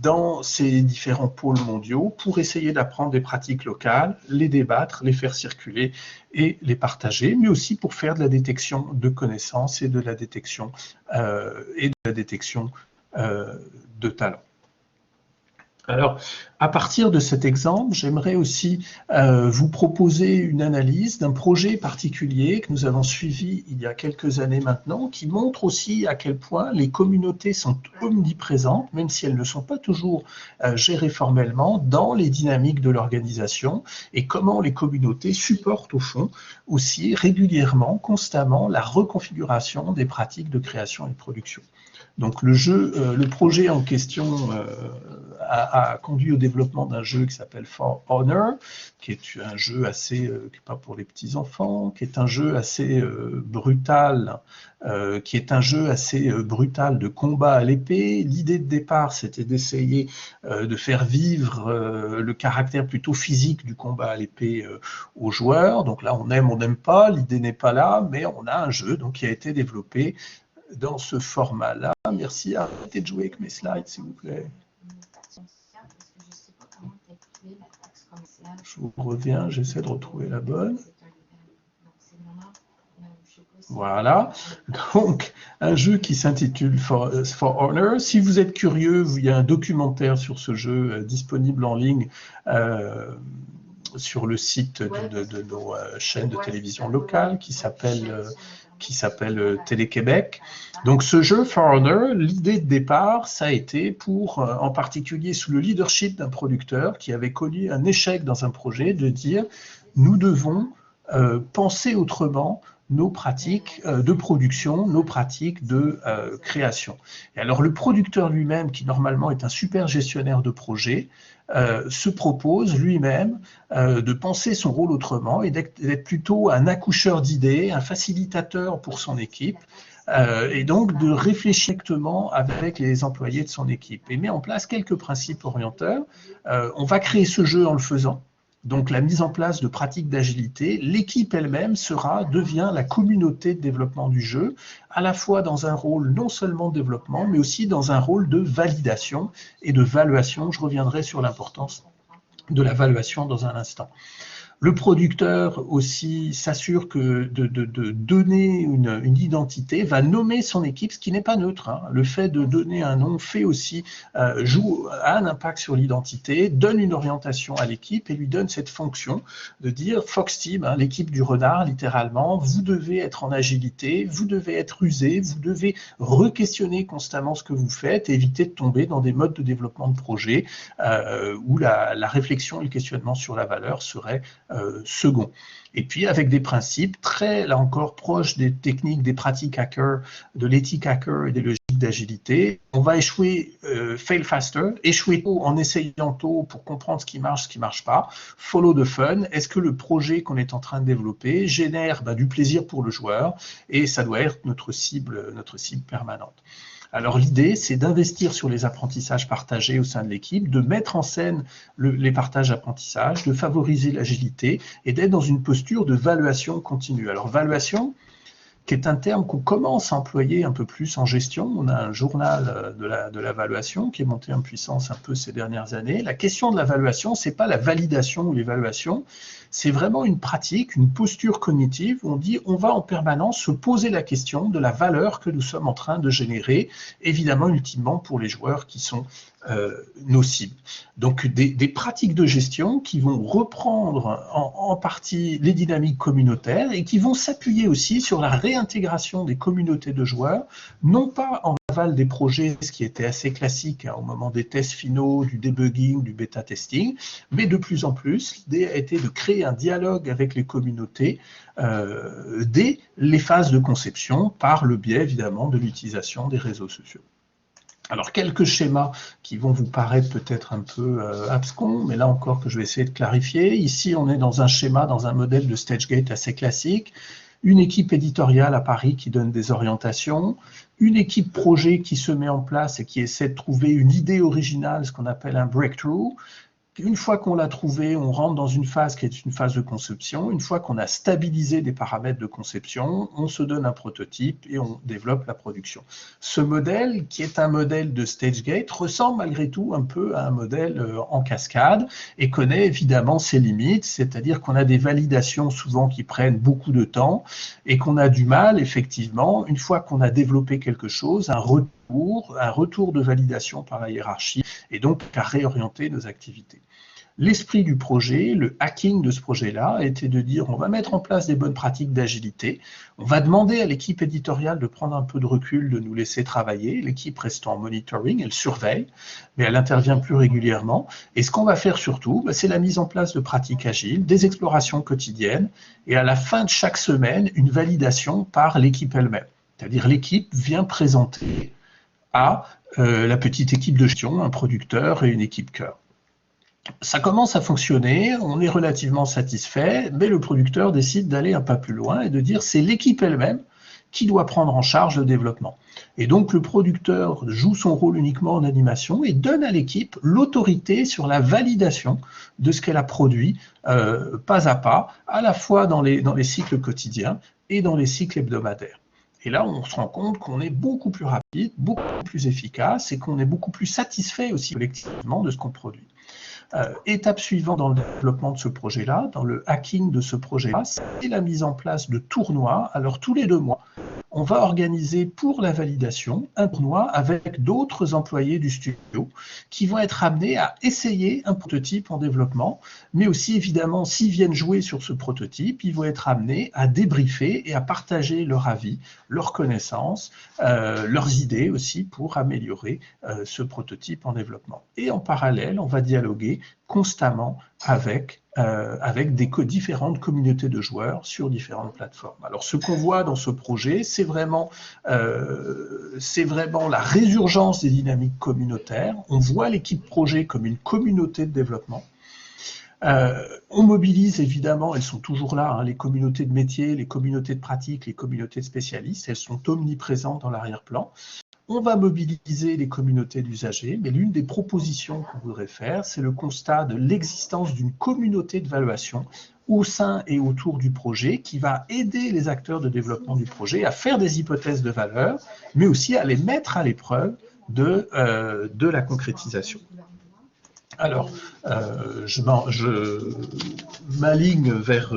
dans ces différents pôles mondiaux pour essayer d'apprendre des pratiques locales, les débattre, les faire circuler et les partager, mais aussi pour faire de la détection de connaissances et de la détection de talents. Alors, à partir de cet exemple, j'aimerais aussi vous proposer une analyse d'un projet particulier que nous avons suivi il y a quelques années maintenant, qui montre aussi à quel point les communautés sont omniprésentes, même si elles ne sont pas toujours gérées formellement, dans les dynamiques de l'organisation, et comment les communautés supportent au fond aussi régulièrement, constamment, la reconfiguration des pratiques de création et de production. Donc le projet en question a conduit au développement d'un jeu qui s'appelle For Honor, qui est un jeu assez, qui n'est pas pour les petits enfants, qui est un jeu assez brutal, de combat à l'épée. L'idée de départ, c'était d'essayer de faire vivre le caractère plutôt physique du combat à l'épée aux joueurs. Donc là, on aime, on n'aime pas, l'idée n'est pas là, mais on a un jeu donc, qui a été développé dans ce format-là. Merci, arrêtez de jouer avec mes slides, s'il vous plaît. Je vous reviens, j'essaie de retrouver la bonne. Voilà, donc un jeu qui s'intitule For Honor. Si vous êtes curieux, il y a un documentaire sur ce jeu disponible en ligne sur le site de nos chaînes de télévision locales qui s'appelle Télé-Québec. Donc ce jeu, For Honor, l'idée de départ, ça a été pour, en particulier sous le leadership d'un producteur qui avait connu un échec dans un projet, de dire nous devons penser autrement nos pratiques de production, nos pratiques de création. Et alors le producteur lui-même, qui normalement est un super gestionnaire de projet, se propose lui-même de penser son rôle autrement et d'être plutôt un accoucheur d'idées, un facilitateur pour son équipe, et donc de réfléchir directement avec les employés de son équipe. Et met en place quelques principes orienteurs. On va créer ce jeu en le faisant. Donc la mise en place de pratiques d'agilité, l'équipe elle-même devient la communauté de développement du jeu, à la fois dans un rôle non seulement de développement, mais aussi dans un rôle de validation et de valuation. Je reviendrai sur l'importance de la valuation dans un instant. Le producteur aussi s'assure que de donner une identité, va nommer son équipe, ce qui n'est pas neutre. Hein. Le fait de donner un nom fait aussi, a un impact sur l'identité, donne une orientation à l'équipe et lui donne cette fonction de dire Fox Team, hein, l'équipe du renard littéralement, vous devez être en agilité, vous devez être rusé, vous devez re-questionner constamment ce que vous faites et éviter de tomber dans des modes de développement de projet où la réflexion et le questionnement sur la valeur seraient second. Et puis avec des principes très, là encore, proches des techniques, des pratiques hacker, de l'éthique hacker et des logiques d'agilité. On va échouer, fail faster, échouer tôt en essayant tôt pour comprendre ce qui marche pas. Follow the fun. Est-ce que le projet qu'on est en train de développer génère du plaisir pour le joueur? Et ça doit être notre cible permanente. Alors l'idée, c'est d'investir sur les apprentissages partagés au sein de l'équipe, de mettre en scène les partages d'apprentissages, de favoriser l'agilité et d'être dans une posture de valuation continue. Alors valuation, qui est un terme qu'on commence à employer un peu plus en gestion. On a un journal de la valuation qui est monté en puissance un peu ces dernières années. La question de la valuation, ce n'est pas la validation ou l'évaluation, c'est vraiment une pratique, une posture cognitive où on dit on va en permanence se poser la question de la valeur que nous sommes en train de générer, évidemment ultimement pour les joueurs qui sont nos cibles. Donc des pratiques de gestion qui vont reprendre en partie les dynamiques communautaires et qui vont s'appuyer aussi sur la réintégration des communautés de joueurs, non pas en aval des projets, ce qui était assez classique au moment des tests finaux, du debugging, du bêta testing, mais de plus en plus, l'idée a été de créer un dialogue avec les communautés dès les phases de conception, par le biais évidemment de l'utilisation des réseaux sociaux. Alors, quelques schémas qui vont vous paraître peut-être un peu abscons, mais là encore que je vais essayer de clarifier. Ici, on est dans un schéma, dans un modèle de StageGate assez classique. Une équipe éditoriale à Paris qui donne des orientations, une équipe projet qui se met en place et qui essaie de trouver une idée originale, ce qu'on appelle un breakthrough. Une fois qu'on l'a trouvé, on rentre dans une phase qui est une phase de conception. Une fois qu'on a stabilisé des paramètres de conception, on se donne un prototype et on développe la production. Ce modèle, qui est un modèle de StageGate, ressemble malgré tout un peu à un modèle en cascade et connaît évidemment ses limites, c'est-à-dire qu'on a des validations souvent qui prennent beaucoup de temps et qu'on a du mal, effectivement, une fois qu'on a développé quelque chose, un retour un retour de validation par la hiérarchie, et donc à réorienter nos activités. L'esprit du projet, le hacking de ce projet-là, était de dire on va mettre en place des bonnes pratiques d'agilité, on va demander à l'équipe éditoriale de prendre un peu de recul, de nous laisser travailler, l'équipe reste en monitoring, elle surveille, mais elle intervient plus régulièrement, et ce qu'on va faire surtout, c'est la mise en place de pratiques agiles, des explorations quotidiennes, et à la fin de chaque semaine, une validation par l'équipe elle-même. C'est-à-dire l'équipe vient présenter à la petite équipe de gestion, un producteur et une équipe cœur. Ça commence à fonctionner, on est relativement satisfait, mais le producteur décide d'aller un pas plus loin et de dire c'est l'équipe elle-même qui doit prendre en charge le développement. Et donc le producteur joue son rôle uniquement en animation et donne à l'équipe l'autorité sur la validation de ce qu'elle a produit pas à la fois dans les cycles quotidiens et dans les cycles hebdomadaires. Et là, on se rend compte qu'on est beaucoup plus rapide, beaucoup plus efficace et qu'on est beaucoup plus satisfait aussi collectivement de ce qu'on produit. Étape suivante dans le développement de ce projet-là, dans le hacking de ce projet-là, c'est la mise en place de tournois. Alors tous les 2 mois, on va organiser pour la validation un tournoi avec d'autres employés du studio qui vont être amenés à essayer un prototype en développement, mais aussi évidemment s'ils viennent jouer sur ce prototype, ils vont être amenés à débriefer et à partager leur avis, leurs connaissances, leurs idées aussi pour améliorer ce prototype en développement. Et en parallèle, on va dialoguer constamment avec différentes communautés de joueurs sur différentes plateformes. Alors ce qu'on voit dans ce projet, c'est vraiment la résurgence des dynamiques communautaires. On voit l'équipe projet comme une communauté de développement. On mobilise évidemment, elles sont toujours là, hein, les communautés de métiers, les communautés de pratique, les communautés de spécialistes, elles sont omniprésentes dans l'arrière-plan. On va mobiliser les communautés d'usagers, mais l'une des propositions qu'on voudrait faire, c'est le constat de l'existence d'une communauté de valuation au sein et autour du projet qui va aider les acteurs de développement du projet à faire des hypothèses de valeur, mais aussi à les mettre à l'épreuve de la concrétisation. Alors, je m'aligne vers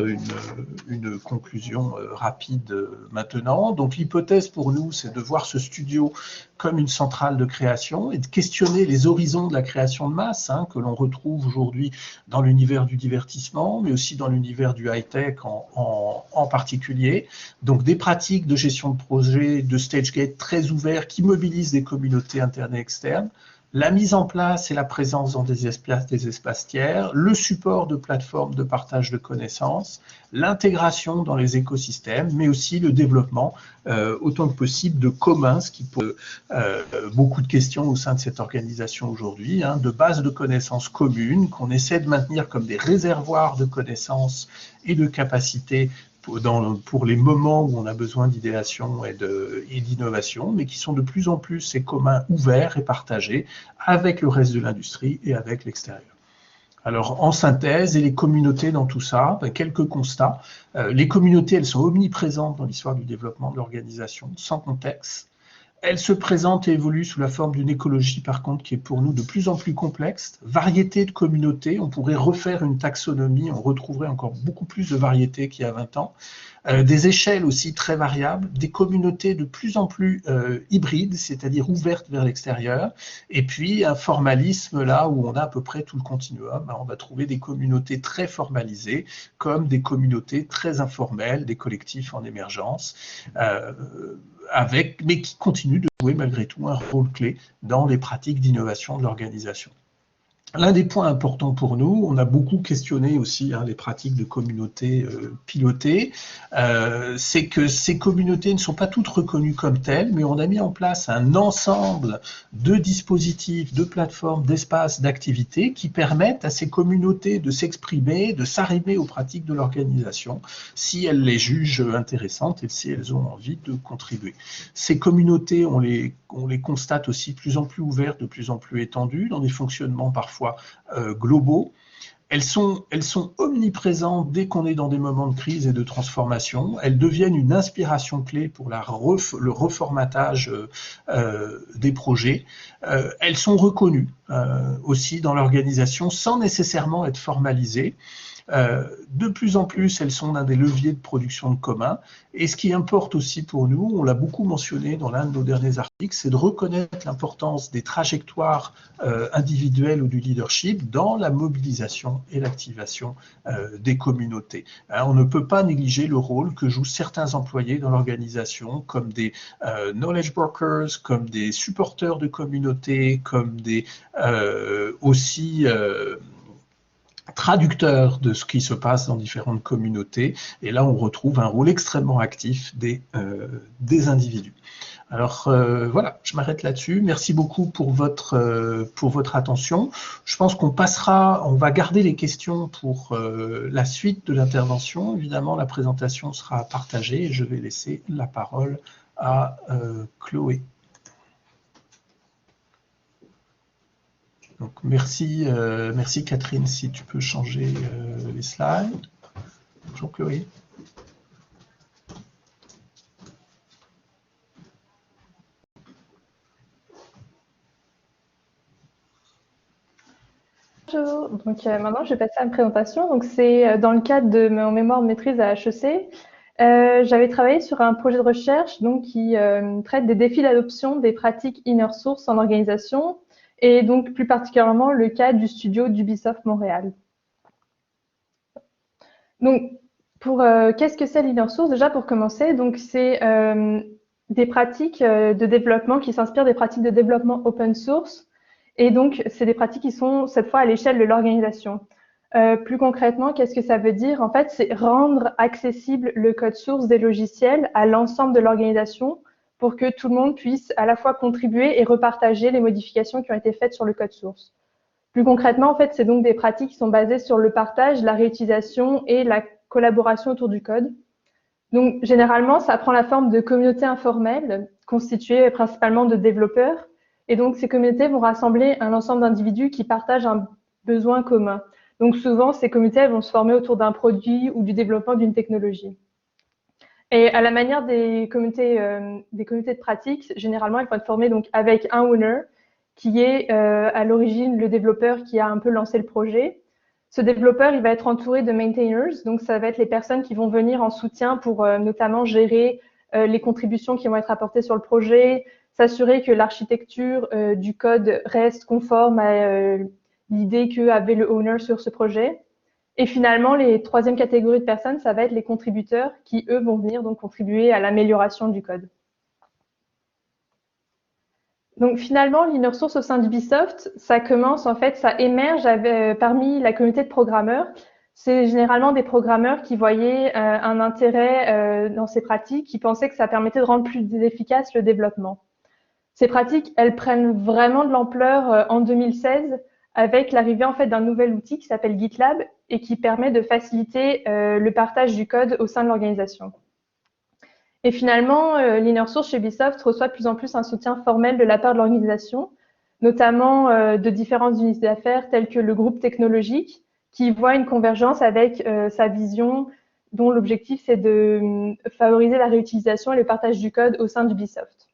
une conclusion rapide maintenant. Donc l'hypothèse pour nous, c'est de voir ce studio comme une centrale de création et de questionner les horizons de la création de masse que l'on retrouve aujourd'hui dans l'univers du divertissement, mais aussi dans l'univers du high-tech en particulier. Donc des pratiques de gestion de projet, de StageGate très ouverts qui mobilisent des communautés internes et externes. La mise en place et la présence dans des espaces tiers, le support de plateformes de partage de connaissances, l'intégration dans les écosystèmes, mais aussi le développement autant que possible de communs, ce qui pose beaucoup de questions au sein de cette organisation aujourd'hui, de bases de connaissances communes qu'on essaie de maintenir comme des réservoirs de connaissances et de capacités pour les moments où on a besoin d'idéation et d'innovation, mais qui sont de plus en plus ces communs ouverts et partagés avec le reste de l'industrie et avec l'extérieur. Alors, en synthèse, et les communautés dans tout ça, quelques constats. Les communautés, elles sont omniprésentes dans l'histoire du développement de l'organisation, sans contexte. Elle se présente et évolue sous la forme d'une écologie, par contre, qui est pour nous de plus en plus complexe. Variété de communautés, on pourrait refaire une taxonomie, on retrouverait encore beaucoup plus de variétés qu'il y a 20 ans. Des échelles aussi très variables, des communautés de plus en plus hybrides, c'est-à-dire ouvertes vers l'extérieur, et puis un formalisme là où on a à peu près tout le continuum. On va trouver des communautés très formalisées, comme des communautés très informelles, des collectifs en émergence, mais qui continuent de jouer malgré tout un rôle clé dans les pratiques d'innovation de l'organisation. L'un des points importants pour nous, on a beaucoup questionné aussi les pratiques de communautés pilotées, c'est que ces communautés ne sont pas toutes reconnues comme telles, mais on a mis en place un ensemble de dispositifs, de plateformes, d'espaces, d'activités qui permettent à ces communautés de s'exprimer, de s'arrimer aux pratiques de l'organisation, si elles les jugent intéressantes et si elles ont envie de contribuer. Ces communautés, on les constate aussi de plus en plus ouvertes, de plus en plus étendues, dans des fonctionnements parfois globaux. Elles sont omniprésentes dès qu'on est dans des moments de crise et de transformation. Elles deviennent une inspiration clé pour le reformatage des projets. Elles sont reconnues aussi dans l'organisation sans nécessairement être formalisées. De plus en plus, elles sont l'un des leviers de production de commun. Et ce qui importe aussi pour nous, on l'a beaucoup mentionné dans l'un de nos derniers articles, c'est de reconnaître l'importance des trajectoires individuelles ou du leadership dans la mobilisation et l'activation des communautés. On ne peut pas négliger le rôle que jouent certains employés dans l'organisation, comme des knowledge brokers, comme des supporters de communautés, comme des aussi traducteurs de ce qui se passe dans différentes communautés. Et là, on retrouve un rôle extrêmement actif des individus. Alors voilà, je m'arrête là-dessus. Merci beaucoup pour votre attention. Je pense qu'on passera, on va garder les questions pour la suite de l'intervention. Évidemment, la présentation sera partagée et je vais laisser la parole à Chloé. Donc merci, merci Catherine, si tu peux changer les slides. Bonjour Chloé. Bonjour, donc maintenant je vais passer à une présentation. Donc c'est dans le cadre de mon mémoire de maîtrise à HEC. J'avais travaillé sur un projet de recherche donc, qui traite des défis d'adoption des pratiques inner source en organisation et donc plus particulièrement le cas du studio d'Ubisoft Montréal. Donc qu'est-ce que c'est l'inner source? Déjà pour commencer, donc c'est des pratiques de développement qui s'inspirent des pratiques de développement open source. Et donc, c'est des pratiques qui sont cette fois à l'échelle de l'organisation. Plus concrètement, qu'est-ce que ça veut dire? En fait, c'est rendre accessible le code source des logiciels à l'ensemble de l'organisation pour que tout le monde puisse à la fois contribuer et repartager les modifications qui ont été faites sur le code source. Plus concrètement, en fait, c'est donc des pratiques qui sont basées sur le partage, la réutilisation et la collaboration autour du code. Donc, généralement, ça prend la forme de communautés informelles constituées principalement de développeurs. Et donc, ces communautés vont rassembler un ensemble d'individus qui partagent un besoin commun. Donc, souvent, ces communautés vont se former autour d'un produit ou du développement d'une technologie. Et à la manière des communautés de pratique, généralement, elles vont être formées donc, avec un owner, qui est à l'origine le développeur qui a un peu lancé le projet. Ce développeur, il va être entouré de maintainers, donc ça va être les personnes qui vont venir en soutien pour notamment gérer les contributions qui vont être apportées sur le projet, s'assurer que l'architecture du code reste conforme à l'idée qu'avait le owner sur ce projet. Et finalement, les troisième catégories de personnes, ça va être les contributeurs qui, eux, vont venir donc contribuer à l'amélioration du code. Donc finalement, l'inner source au sein d'Ubisoft, ça commence, en fait, ça émerge parmi la communauté de programmeurs. C'est généralement des programmeurs qui voyaient un intérêt dans ces pratiques, qui pensaient que ça permettait de rendre plus efficace le développement. Ces pratiques, elles prennent vraiment de l'ampleur en 2016 avec l'arrivée en fait d'un nouvel outil qui s'appelle GitLab et qui permet de faciliter le partage du code au sein de l'organisation. Et finalement, l'inner source chez Ubisoft reçoit de plus en plus un soutien formel de la part de l'organisation, notamment de différentes unités d'affaires telles que le groupe technologique qui voit une convergence avec sa vision dont l'objectif c'est de favoriser la réutilisation et le partage du code au sein d'Ubisoft.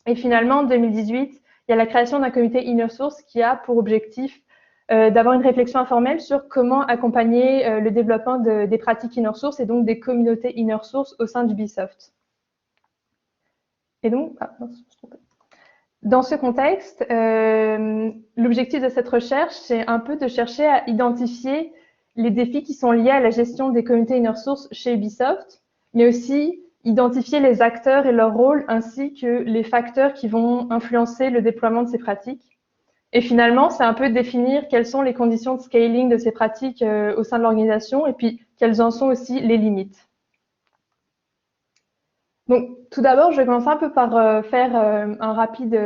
Et finalement, en 2018, il y a la création d'un comité inner source qui a pour objectif d'avoir une réflexion informelle sur comment accompagner le développement des pratiques inner source et donc des communautés inner source au sein d'Ubisoft. Et donc, dans ce contexte, l'objectif de cette recherche, c'est un peu de chercher à identifier les défis qui sont liés à la gestion des communautés inner source chez Ubisoft, mais aussi identifier les acteurs et leur rôle, ainsi que les facteurs qui vont influencer le déploiement de ces pratiques. Et finalement, c'est un peu définir quelles sont les conditions de scaling de ces pratiques au sein de l'organisation et puis quelles en sont aussi les limites. Donc, tout d'abord, je vais commencer un peu par faire un rapide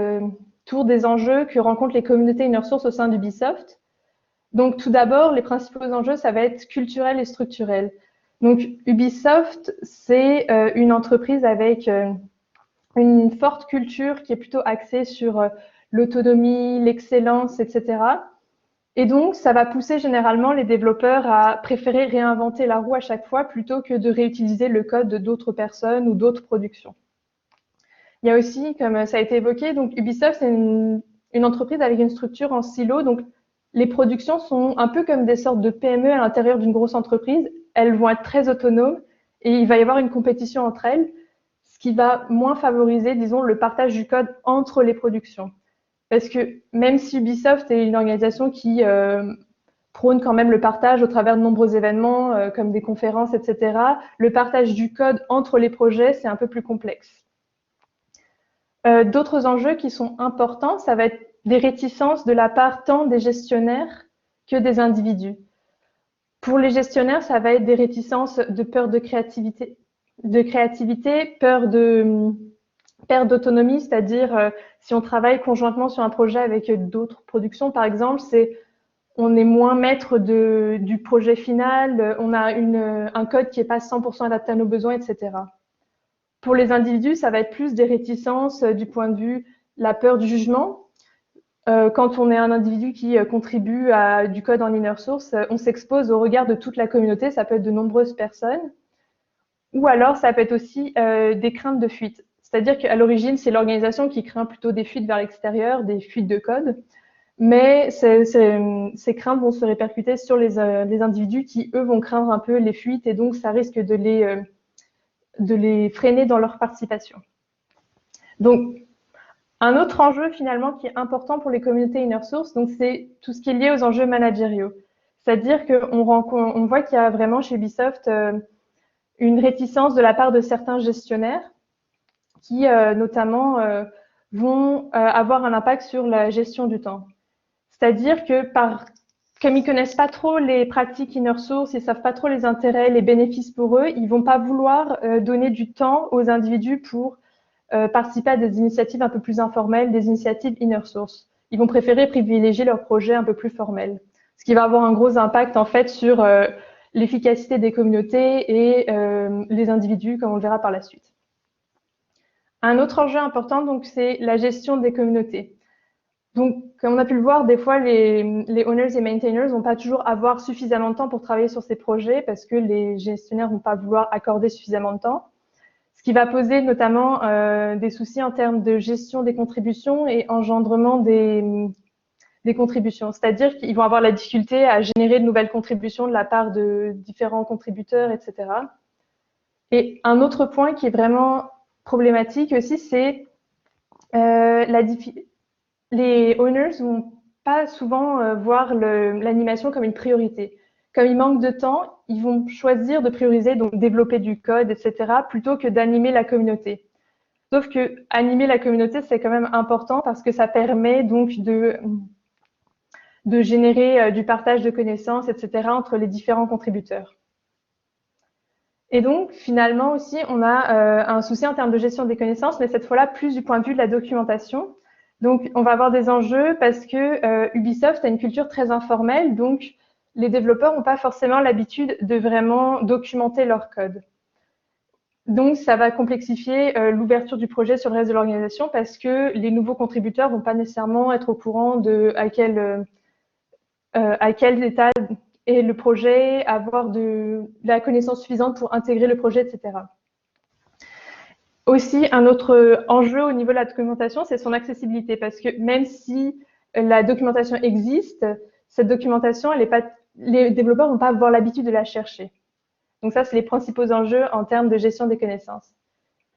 tour des enjeux que rencontrent les communautés inner source au sein d'Ubisoft. Donc, tout d'abord, les principaux enjeux, ça va être culturel et structurel. Donc, Ubisoft, c'est une entreprise avec une forte culture qui est plutôt axée sur l'autonomie, l'excellence, etc. Et donc, ça va pousser généralement les développeurs à préférer réinventer la roue à chaque fois plutôt que de réutiliser le code d'autres personnes ou d'autres productions. Il y a aussi, comme ça a été évoqué, donc Ubisoft, c'est une entreprise avec une structure en silo. Donc, Les productions sont un peu comme des sortes de PME à l'intérieur d'une grosse entreprise. Elles vont être très autonomes et il va y avoir une compétition entre elles, ce qui va moins favoriser, disons, le partage du code entre les productions. Parce que même si Ubisoft est une organisation qui prône quand même le partage au travers de nombreux événements comme des conférences, etc., le partage du code entre les projets, c'est un peu plus complexe. D'autres enjeux qui sont importants, ça va être des réticences de la part tant des gestionnaires que des individus. Pour les gestionnaires, ça va être des réticences de peur de créativité, peur de perte d'autonomie, c'est-à-dire si on travaille conjointement sur un projet avec d'autres productions, par exemple, on est moins maître du projet final, on a un code qui n'est pas 100% adapté à nos besoins, etc. Pour les individus, ça va être plus des réticences du point de vue la peur du jugement. Quand on est un individu qui contribue à du code en inner source, on s'expose au regard de toute la communauté, ça peut être de nombreuses personnes. Ou alors, ça peut être aussi des craintes de fuite. C'est-à-dire qu'à l'origine, c'est l'organisation qui craint plutôt des fuites vers l'extérieur, des fuites de code. Mais ces craintes vont se répercuter sur les individus qui, eux, vont craindre un peu les fuites et donc ça risque de les freiner dans leur participation. Donc, un autre enjeu finalement qui est important pour les communautés inner source, donc c'est tout ce qui est lié aux enjeux managériaux. C'est-à-dire qu'on voit qu'il y a vraiment chez Ubisoft une réticence de la part de certains gestionnaires qui notamment vont avoir un impact sur la gestion du temps. C'est-à-dire que comme ils connaissent pas trop les pratiques inner source, ils savent pas trop les intérêts, les bénéfices pour eux, ils vont pas vouloir donner du temps aux individus pour participer à des initiatives un peu plus informelles, des initiatives inner source. Ils vont préférer privilégier leurs projets un peu plus formels, ce qui va avoir un gros impact en fait sur l'efficacité des communautés et les individus, comme on le verra par la suite. Un autre enjeu important, donc, c'est la gestion des communautés. Donc, comme on a pu le voir, des fois, les owners et maintainers vont pas toujours avoir suffisamment de temps pour travailler sur ces projets parce que les gestionnaires vont pas vouloir accorder suffisamment de temps. Ce qui va poser notamment des soucis en termes de gestion des contributions et engendrement des contributions. C'est-à-dire qu'ils vont avoir la difficulté à générer de nouvelles contributions de la part de différents contributeurs, etc. Et un autre point qui est vraiment problématique aussi, c'est les owners vont pas souvent voir l'animation comme une priorité. Comme il manque de temps, ils vont choisir de prioriser, donc développer du code, etc., plutôt que d'animer la communauté. Sauf que animer la communauté, c'est quand même important parce que ça permet donc de générer du partage de connaissances, etc., entre les différents contributeurs. Et donc, finalement aussi, on a un souci en termes de gestion des connaissances, mais cette fois-là, plus du point de vue de la documentation. Donc, on va avoir des enjeux parce que Ubisoft a une culture très informelle, donc les développeurs n'ont pas forcément l'habitude de vraiment documenter leur code. Donc, ça va complexifier l'ouverture du projet sur le reste de l'organisation parce que les nouveaux contributeurs ne vont pas nécessairement être au courant de à quel état est le projet, avoir de la connaissance suffisante pour intégrer le projet, etc. Aussi, un autre enjeu au niveau de la documentation, c'est son accessibilité, parce que même si la documentation existe, cette documentation, les développeurs ne vont pas avoir l'habitude de la chercher. Donc ça, c'est les principaux enjeux en termes de gestion des connaissances.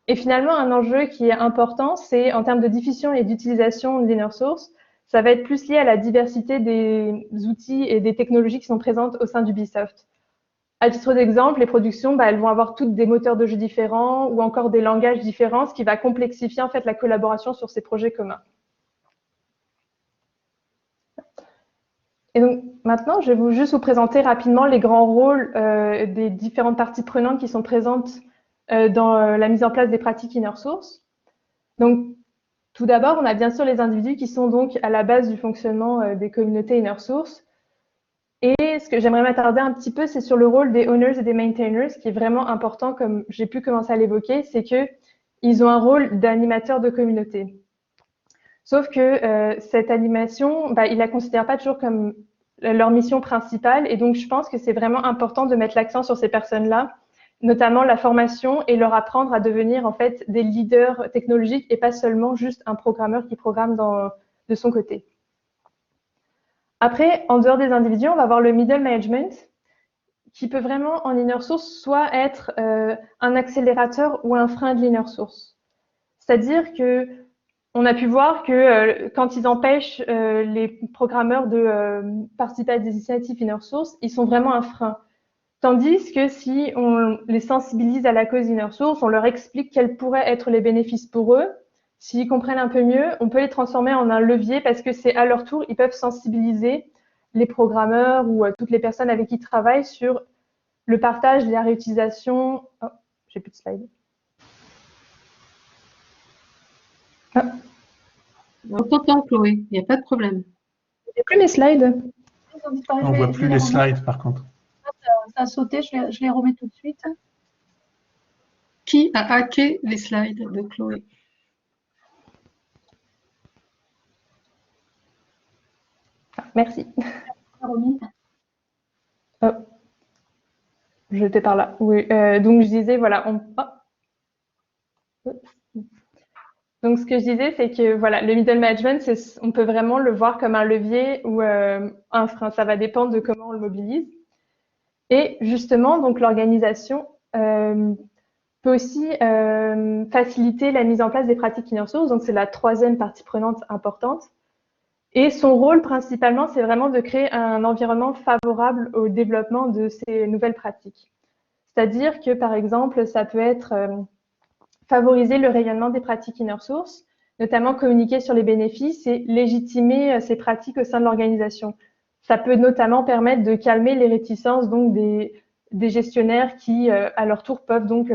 Et finalement, un enjeu qui est important, c'est en termes de diffusion et d'utilisation de l'inner source, ça va être plus lié à la diversité des outils et des technologies qui sont présentes au sein d'Ubisoft. À titre d'exemple, les productions, elles vont avoir toutes des moteurs de jeux différents ou encore des langages différents, ce qui va complexifier en fait la collaboration sur ces projets communs. Et donc maintenant, je vais juste vous présenter rapidement les grands rôles des différentes parties prenantes qui sont présentes dans la mise en place des pratiques inner source. Donc, tout d'abord, on a bien sûr les individus qui sont donc à la base du fonctionnement des communautés inner source. Et ce que j'aimerais m'attarder un petit peu, c'est sur le rôle des owners et des maintainers, qui est vraiment important, comme j'ai pu commencer à l'évoquer, c'est qu'ils ont un rôle d'animateur de communauté. Sauf que cette animation, ils la considèrent pas toujours comme leur mission principale. Et donc, je pense que c'est vraiment important de mettre l'accent sur ces personnes-là, notamment la formation et leur apprendre à devenir en fait des leaders technologiques et pas seulement juste un programmeur qui programme de son côté. Après, en dehors des individus, on va avoir le middle management, qui peut vraiment, en inner source, soit être un accélérateur ou un frein de l'inner source. C'est-à-dire que on a pu voir que quand ils empêchent les programmeurs de participer à des initiatives inner source, ils sont vraiment un frein. Tandis que si on les sensibilise à la cause inner source, on leur explique quels pourraient être les bénéfices pour eux, s'ils comprennent un peu mieux, on peut les transformer en un levier parce que c'est à leur tour, ils peuvent sensibiliser les programmeurs ou toutes les personnes avec qui ils travaillent sur le partage, la réutilisation. Oh, j'ai plus de slide. On t'entend, Chloé, il n'y a pas de problème. J'ai plus mes slides. On ne voit plus les slides, par contre. Ça a sauté, je les remets tout de suite. Qui a hacké les slides de Chloé? Merci. Oh. J'étais par là. Oui. Donc je disais, voilà, donc ce que je disais, c'est que voilà, le middle management, on peut vraiment le voir comme un levier ou un frein. Ça va dépendre de comment on le mobilise. Et justement, donc l'organisation peut aussi faciliter la mise en place des pratiques inner source. Donc c'est la troisième partie prenante importante. Et son rôle principalement, c'est vraiment de créer un environnement favorable au développement de ces nouvelles pratiques. C'est-à-dire que, par exemple, ça peut être favoriser le rayonnement des pratiques inner source, notamment communiquer sur les bénéfices et légitimer ces pratiques au sein de l'organisation. Ça peut notamment permettre de calmer les réticences donc, des gestionnaires qui, à leur tour, peuvent donc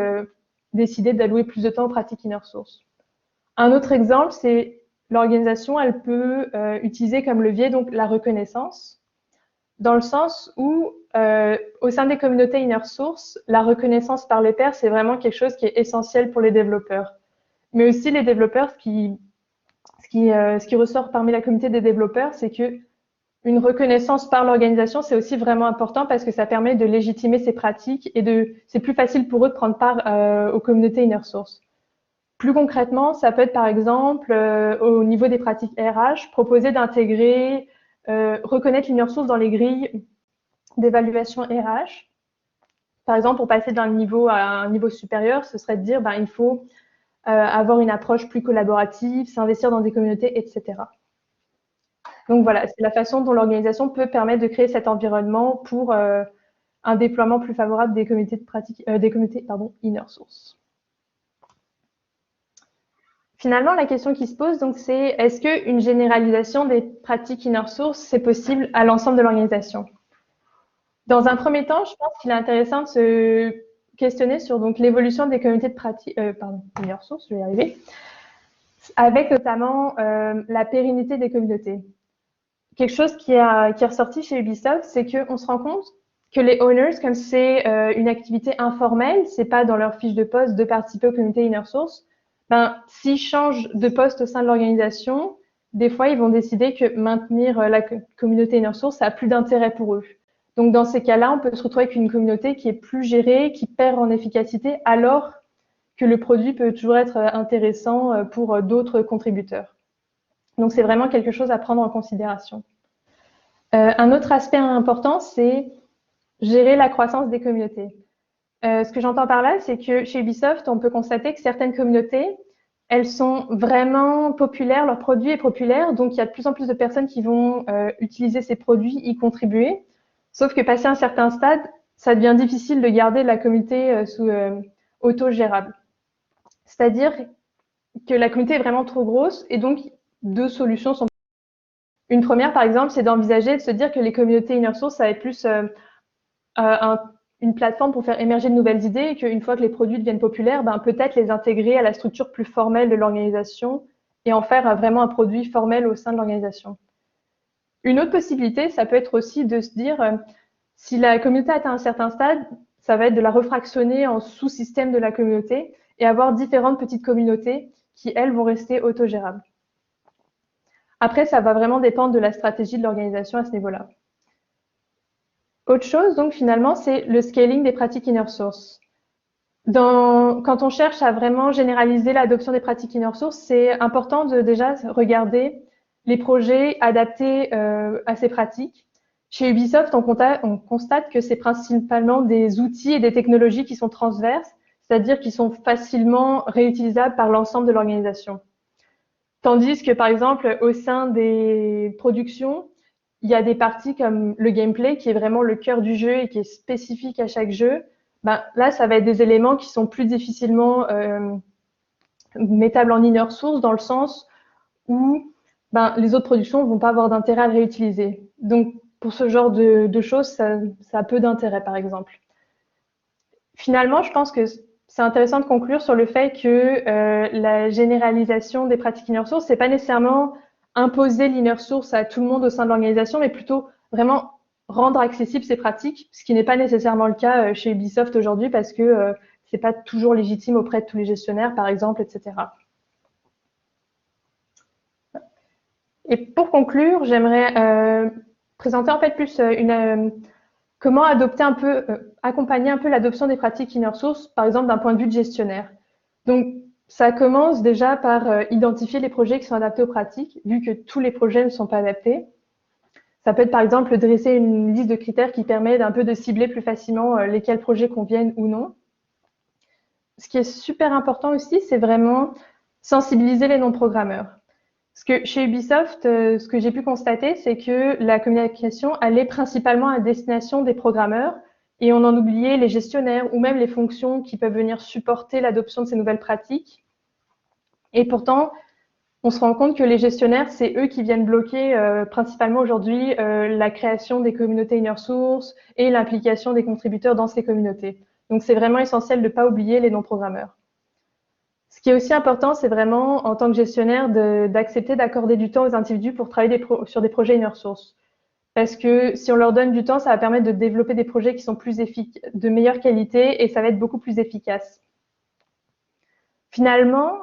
décider d'allouer plus de temps aux pratiques inner source. Un autre exemple, c'est l'organisation, elle peut utiliser comme levier donc la reconnaissance, dans le sens où au sein des communautés inner source, la reconnaissance par les pairs, c'est vraiment quelque chose qui est essentiel pour les développeurs. Mais aussi les développeurs, ce qui ressort parmi la communauté des développeurs, c'est que une reconnaissance par l'organisation, c'est aussi vraiment important parce que ça permet de légitimer ces pratiques et c'est plus facile pour eux de prendre part aux communautés inner source. Plus concrètement, ça peut être par exemple au niveau des pratiques RH, proposer d'intégrer, reconnaître l'inner source dans les grilles d'évaluation RH. Par exemple, pour passer d'un niveau à un niveau supérieur, ce serait de dire il faut avoir une approche plus collaborative, s'investir dans des communautés, etc. Donc voilà, c'est la façon dont l'organisation peut permettre de créer cet environnement pour un déploiement plus favorable des communautés de pratique, inner source. Finalement, la question qui se pose, donc, c'est est-ce qu'une généralisation des pratiques inner source, c'est possible à l'ensemble de l'organisation? Dans un premier temps, je pense qu'il est intéressant de se questionner sur l'évolution des communautés de pratique, inner source, je vais y arriver, avec notamment la pérennité des communautés. Quelque chose qui est ressorti chez Ubisoft, c'est qu'on se rend compte que les owners, comme c'est une activité informelle, c'est pas dans leur fiche de poste de participer aux communautés inner source, s'ils changent de poste au sein de l'organisation, des fois, ils vont décider que maintenir la communauté inner source, ça a plus d'intérêt pour eux. Donc, dans ces cas-là, on peut se retrouver avec une communauté qui est plus gérée, qui perd en efficacité, alors que le produit peut toujours être intéressant pour d'autres contributeurs. Donc, c'est vraiment quelque chose à prendre en considération. Un autre aspect important, c'est gérer la croissance des communautés. Ce que j'entends par là, c'est que chez Ubisoft, on peut constater que certaines communautés, elles sont vraiment populaires, leur produit est populaire, donc il y a de plus en plus de personnes qui vont utiliser ces produits, y contribuer. Sauf que passé un certain stade, ça devient difficile de garder la communauté autogérable. C'est-à-dire que la communauté est vraiment trop grosse et donc deux solutions sont. Une première, par exemple, c'est d'envisager de se dire que les communautés inner source, ça va être plus une plateforme pour faire émerger de nouvelles idées et qu'une fois que les produits deviennent populaires, peut-être les intégrer à la structure plus formelle de l'organisation et en faire vraiment un produit formel au sein de l'organisation. Une autre possibilité, ça peut être aussi de se dire, si la communauté atteint un certain stade, ça va être de la refractionner en sous-systèmes de la communauté et avoir différentes petites communautés qui, elles, vont rester autogérables. Après, ça va vraiment dépendre de la stratégie de l'organisation à ce niveau-là. Autre chose, donc, finalement, c'est le scaling des pratiques inner source. Quand on cherche à vraiment généraliser l'adoption des pratiques inner source, c'est important de déjà regarder les projets adaptés à ces pratiques. Chez Ubisoft, on constate que c'est principalement des outils et des technologies qui sont transverses, c'est-à-dire qui sont facilement réutilisables par l'ensemble de l'organisation. Tandis que, par exemple, au sein des productions, il y a des parties comme le gameplay qui est vraiment le cœur du jeu et qui est spécifique à chaque jeu. Ben, là, ça va être des éléments qui sont plus difficilement mettables en inner source dans le sens où ben, les autres productions ne vont pas avoir d'intérêt à le réutiliser. Donc, pour ce genre de choses, ça a peu d'intérêt, par exemple. Finalement, je pense que c'est intéressant de conclure sur le fait que la généralisation des pratiques inner source, c'est pas nécessairement imposer l'inner source à tout le monde au sein de l'organisation, mais plutôt vraiment rendre accessibles ces pratiques, ce qui n'est pas nécessairement le cas chez Ubisoft aujourd'hui parce que c'est pas toujours légitime auprès de tous les gestionnaires, par exemple, etc. Et pour conclure, j'aimerais présenter en fait plus comment adopter un peu, accompagner un peu l'adoption des pratiques inner source, par exemple d'un point de vue de gestionnaire. Donc, ça commence déjà par identifier les projets qui sont adaptés aux pratiques, vu que tous les projets ne sont pas adaptés. Ça peut être par exemple dresser une liste de critères qui permet d'un peu de cibler plus facilement lesquels projets conviennent ou non. Ce qui est super important aussi, c'est vraiment sensibiliser les non-programmeurs. Parce que chez Ubisoft, ce que j'ai pu constater, c'est que la communication allait principalement à destination des programmeurs et on en oubliait les gestionnaires ou même les fonctions qui peuvent venir supporter l'adoption de ces nouvelles pratiques. Et pourtant, on se rend compte que les gestionnaires, c'est eux qui viennent bloquer principalement aujourd'hui la création des communautés inner source et l'implication des contributeurs dans ces communautés. Donc, c'est vraiment essentiel de ne pas oublier les non-programmeurs. Ce qui est aussi important, c'est vraiment, en tant que gestionnaire, d'accepter d'accorder du temps aux individus pour travailler sur des projets inner source. Parce que si on leur donne du temps, ça va permettre de développer des projets qui sont de meilleure qualité et ça va être beaucoup plus efficace. Finalement,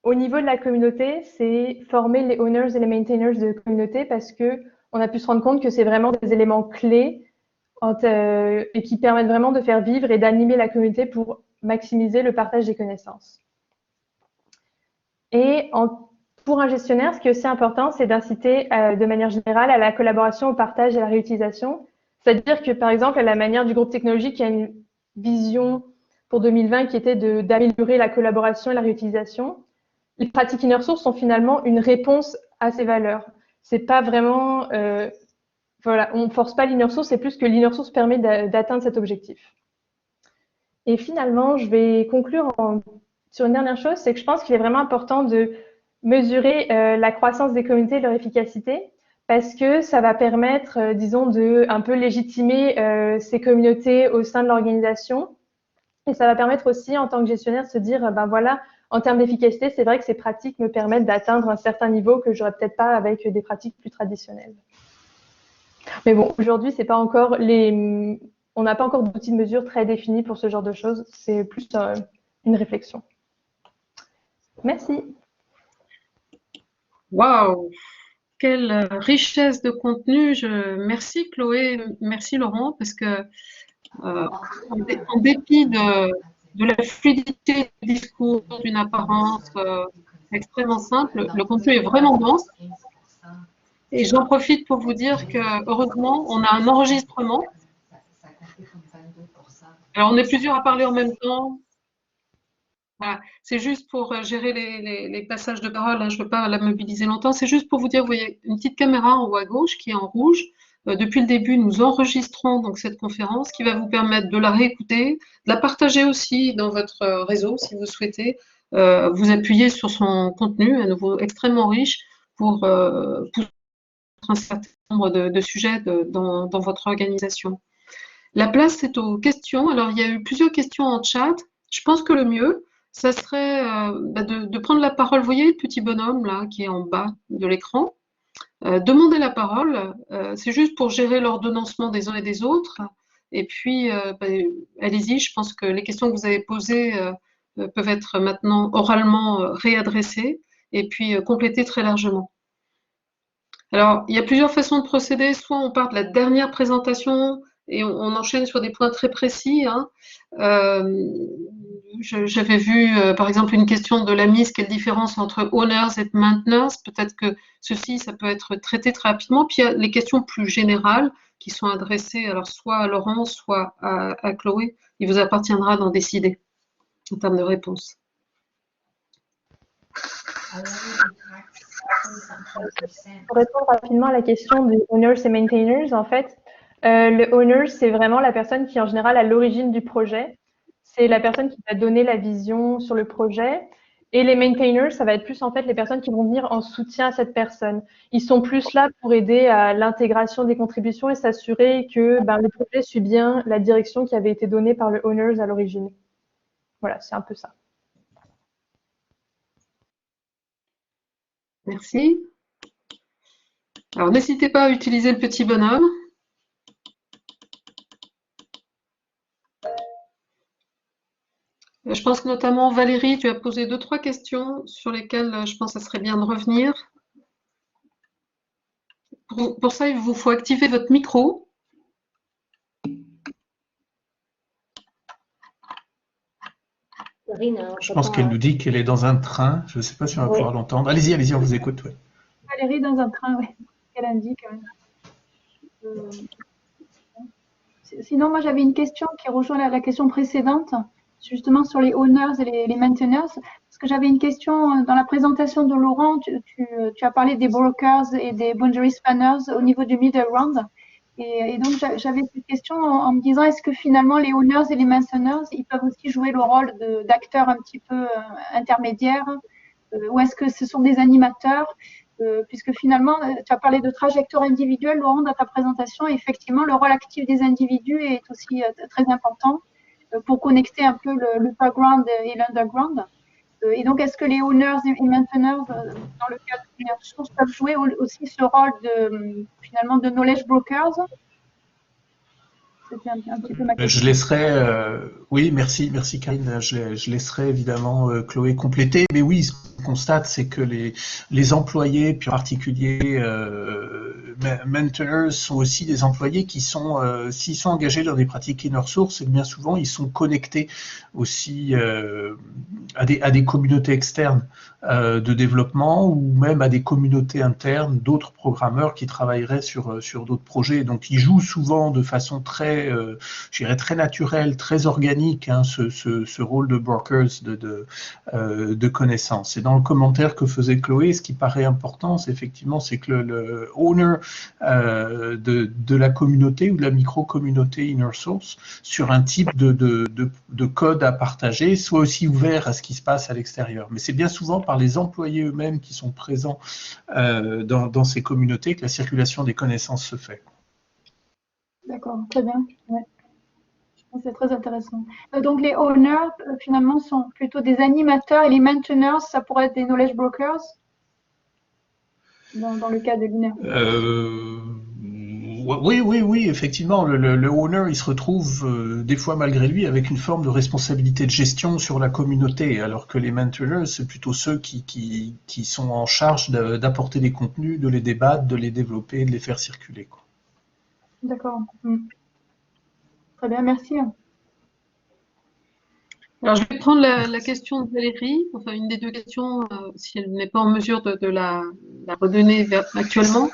au niveau de la communauté, c'est former les owners et les maintainers de communauté parce qu'on a pu se rendre compte que c'est vraiment des éléments clés et qui permettent vraiment de faire vivre et d'animer la communauté pour maximiser le partage des connaissances. Et pour un gestionnaire, ce qui est aussi important, c'est d'inciter de manière générale à la collaboration, au partage et à la réutilisation. C'est-à-dire que, par exemple, à la manière du groupe technologique qui a une vision pour 2020 qui était d'améliorer la collaboration et la réutilisation, les pratiques inner source sont finalement une réponse à ces valeurs. C'est pas vraiment, voilà, on ne force pas l'inner source, c'est plus que l'inner source permet d'atteindre cet objectif. Et finalement, je vais conclure sur une dernière chose, c'est que je pense qu'il est vraiment important de mesurer la croissance des communautés et leur efficacité, parce que ça va permettre, disons, de un peu légitimer ces communautés au sein de l'organisation. Et ça va permettre aussi, en tant que gestionnaire, de se dire, ben voilà, en termes d'efficacité, c'est vrai que ces pratiques me permettent d'atteindre un certain niveau que j'aurais peut-être pas avec des pratiques plus traditionnelles. Mais bon, aujourd'hui, c'est pas encore on n'a pas encore d'outils de mesure très définis pour ce genre de choses. C'est plus une réflexion. Merci. Waouh, quelle richesse de contenu. Merci Chloé, merci Laurent, parce que en dépit de la fluidité du discours, d'une apparence extrêmement simple, le contenu est vraiment dense. Et j'en profite pour vous dire que, heureusement, on a un enregistrement. Alors, on est plusieurs à parler en même temps. Voilà. C'est juste pour gérer les passages de parole, hein. Je ne veux pas la mobiliser longtemps. C'est juste pour vous dire, vous voyez une petite caméra en haut à gauche qui est en rouge. Depuis le début, nous enregistrons donc cette conférence qui va vous permettre de la réécouter, de la partager aussi dans votre réseau si vous souhaitez. Vous appuyer sur son contenu, à nouveau extrêmement riche, pour un certain nombre de sujets dans votre organisation. La place est aux questions. Alors, il y a eu plusieurs questions en chat. Je pense que le mieux, ça serait de prendre la parole. Vous voyez le petit bonhomme là qui est en bas de l'écran. Demandez la parole. C'est juste pour gérer l'ordonnancement des uns et des autres. Et puis, allez-y. Je pense que les questions que vous avez posées peuvent être maintenant oralement réadressées et puis complétées très largement. Alors, il y a plusieurs façons de procéder. Soit on part de la dernière présentation et on enchaîne sur des points très précis. Hein. J'avais vu, par exemple, une question de la mise, quelle différence entre owners et mainteners. Peut-être que ceci, ça peut être traité très rapidement. Puis il y a les questions plus générales qui sont adressées alors soit à Laurent, soit à Chloé. Il vous appartiendra d'en décider en termes de réponse. Pour répondre rapidement à la question des owners et maintainers, en fait, le owner, c'est vraiment la personne qui est en général à l'origine du projet. C'est la personne qui va donner la vision sur le projet. Et les maintainers, ça va être plus en fait les personnes qui vont venir en soutien à cette personne. Ils sont plus là pour aider à l'intégration des contributions et s'assurer que le projet suit bien la direction qui avait été donnée par le owners à l'origine. Voilà, c'est un peu ça. Merci. Alors, n'hésitez pas à utiliser le petit bonhomme. Je pense notamment, Valérie, tu as posé 2-3 questions sur lesquelles je pense que ça serait bien de revenir. Pour ça, il vous faut activer votre micro. Je pense qu'elle nous dit qu'elle est dans un train. Je ne sais pas si on va pouvoir l'entendre. Allez-y, allez-y, on vous écoute. Ouais. Valérie dans un train, oui. Qu'elle indique. Sinon, moi, j'avais une question qui rejoint la question précédente, justement sur les owners et les maintainers. Parce que j'avais une question dans la présentation de Laurent. Tu as parlé des brokers et des boundary spanners au niveau du middle round. Et donc, j'avais cette question en me disant, est-ce que finalement les owners et les maintainers, ils peuvent aussi jouer le rôle d'acteurs un petit peu intermédiaires, ou est-ce que ce sont des animateurs, puisque finalement, tu as parlé de trajectoire individuelle, Laurent, dans ta présentation, et effectivement, le rôle actif des individus est aussi très important pour connecter un peu le background et l'underground. Et donc, est-ce que les owners et maintainers, dans le cas de source, peuvent jouer aussi ce rôle finalement de knowledge brokers? C'était un petit peu ma question. Je laisserai, oui, merci Karine. Je laisserai évidemment Chloé compléter. Mais oui, ce qu'on constate, c'est que les employés, puis en particulier maintainers, sont aussi des employés qui sont, s'ils sont engagés dans des pratiques inner source, c'est que bien souvent ils sont connectés aussi à des communautés externes de développement ou même à des communautés internes d'autres programmeurs qui travailleraient sur d'autres projets. Donc ils jouent souvent de façon très je dirais très naturelle, très organique, hein, ce rôle de brokers de connaissances. Et dans le commentaire que faisait Chloé, ce qui paraît important, c'est effectivement que le owner de la communauté ou de la micro-communauté inner source sur un type de code à partager soit aussi ouvert à ce qui se passe à l'extérieur. Mais c'est bien souvent par les employés eux-mêmes qui sont présents dans ces communautés que la circulation des connaissances se fait. D'accord, très bien. Ouais. C'est très intéressant. Donc, les owners, finalement, sont plutôt des animateurs et les maintainers, ça pourrait être des knowledge brokers dans le cas de l'INER. Oui, effectivement. Le owner, il se retrouve des fois malgré lui avec une forme de responsabilité de gestion sur la communauté, alors que les maintainers, c'est plutôt ceux qui sont en charge d'apporter des contenus, de les débattre, de les développer, de les faire circuler, quoi. D'accord. Très bien, merci. Alors, je vais prendre la question de Valérie, enfin une des deux questions, si elle n'est pas en mesure de la redonner actuellement.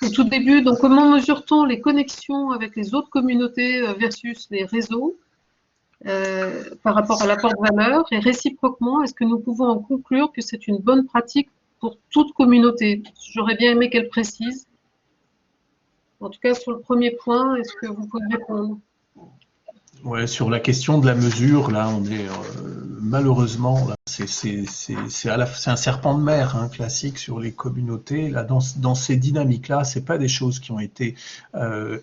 Au tout début, donc comment mesure-t-on les connexions avec les autres communautés versus les réseaux par rapport à l'apport de valeur? Et réciproquement, est-ce que nous pouvons en conclure que c'est une bonne pratique pour toute communauté? J'aurais bien aimé qu'elle précise. En tout cas, sur le premier point, est-ce que vous pouvez répondre? Ouais, sur la question de la mesure, là, on est malheureusement, là, c'est un serpent de mer, hein, classique sur les communautés. Là, dans ces dynamiques-là, c'est pas des choses qui ont été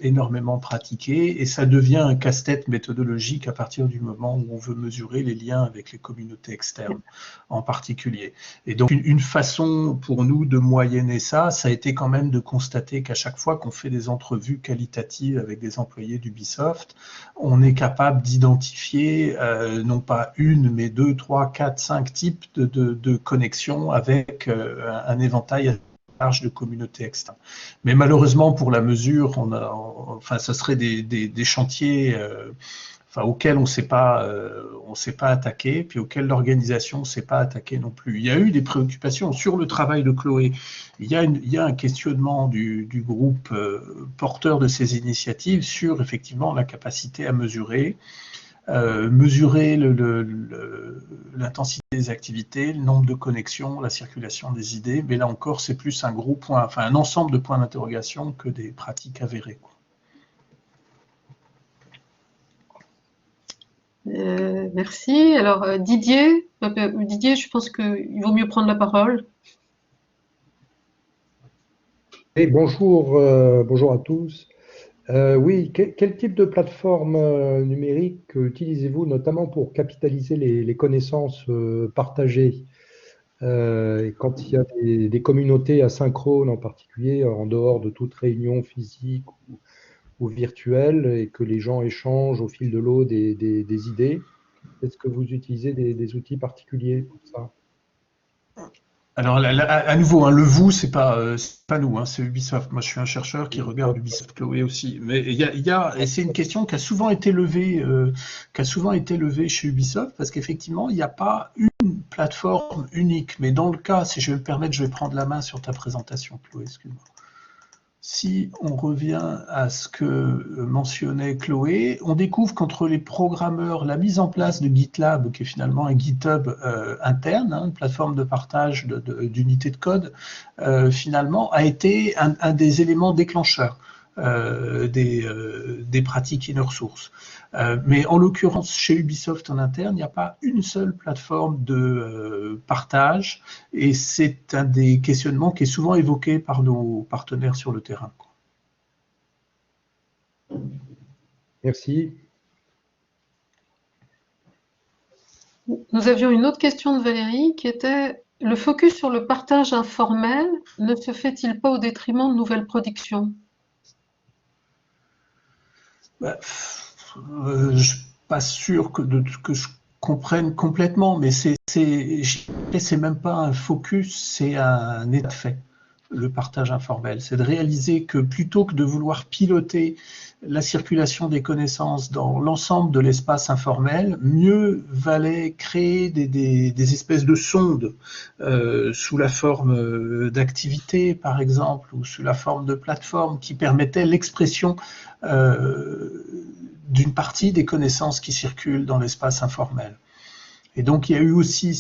énormément pratiquées, et ça devient un casse-tête méthodologique à partir du moment où on veut mesurer les liens avec les communautés externes, en particulier. Et donc, une façon pour nous de moyenner ça a été quand même de constater qu'à chaque fois qu'on fait des entrevues qualitatives avec des employés d'Ubisoft, on est capable d'identifier non pas une, mais 2, 3, 4, 5 types de connexions avec un éventail charge de communautés externes. Mais malheureusement, pour la mesure, ça serait des chantiers auxquels on ne s'est pas attaqué, puis auxquels l'organisation ne s'est pas attaquée non plus. Il y a eu des préoccupations sur le travail de Chloé. Il y a un questionnement du groupe porteur de ces initiatives sur effectivement la capacité à mesurer l'intensité des activités, le nombre de connexions, la circulation des idées, mais là encore, c'est plus un un ensemble de points d'interrogation que des pratiques avérées, quoi. Merci. Alors, Didier, je pense qu'il vaut mieux prendre la parole. Et bonjour à tous. Oui, quel type de plateforme numérique utilisez-vous, notamment pour capitaliser les connaissances partagées quand il y a des communautés asynchrones en particulier, en dehors de toute réunion physique ou virtuelle, et que les gens échangent au fil de l'eau des idées? Est-ce que vous utilisez des outils particuliers pour ça? Alors, à nouveau, le vous, c'est pas nous, c'est Ubisoft. Moi, je suis un chercheur qui regarde Ubisoft Chloé aussi. Mais et c'est une question qui a souvent été levée, chez Ubisoft, parce qu'effectivement, il n'y a pas une plateforme unique. Mais dans le cas, si je vais me permettre, je vais prendre la main sur ta présentation, Chloé, excuse-moi. Si on revient à ce que mentionnait Chloé, on découvre qu'entre les programmeurs, la mise en place de GitLab, qui est finalement un GitHub interne, une plateforme de partage d'unités de code, finalement a été un des éléments déclencheurs des pratiques inner source. Mais en l'occurrence, chez Ubisoft en interne, il n'y a pas une seule plateforme de partage, et c'est un des questionnements qui est souvent évoqué par nos partenaires sur le terrain. Merci. Nous avions une autre question de Valérie qui était: le focus sur le partage informel ne se fait-il pas au détriment de nouvelles productions? Je ne suis pas sûr que je comprenne complètement, mais c'est même pas un focus, c'est un état de fait, le partage informel. C'est de réaliser que plutôt que de vouloir piloter la circulation des connaissances dans l'ensemble de l'espace informel, mieux valait créer des espèces de sondes sous la forme d'activités, par exemple, ou sous la forme de plateformes qui permettaient l'expression d'une partie des connaissances qui circulent dans l'espace informel. Et donc il y a eu aussi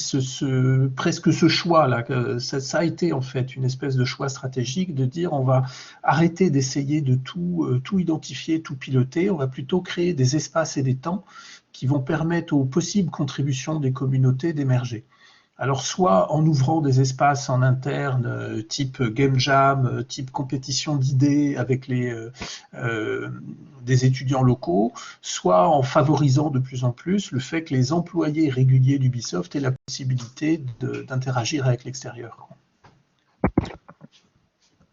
presque ce choix-là, ça a été en fait une espèce de choix stratégique de dire on va arrêter d'essayer de tout identifier, tout piloter, on va plutôt créer des espaces et des temps qui vont permettre aux possibles contributions des communautés d'émerger. Alors soit en ouvrant des espaces en interne, type game jam, type compétition d'idées avec des étudiants locaux, soit en favorisant de plus en plus le fait que les employés réguliers d'Ubisoft aient la possibilité d'interagir avec l'extérieur.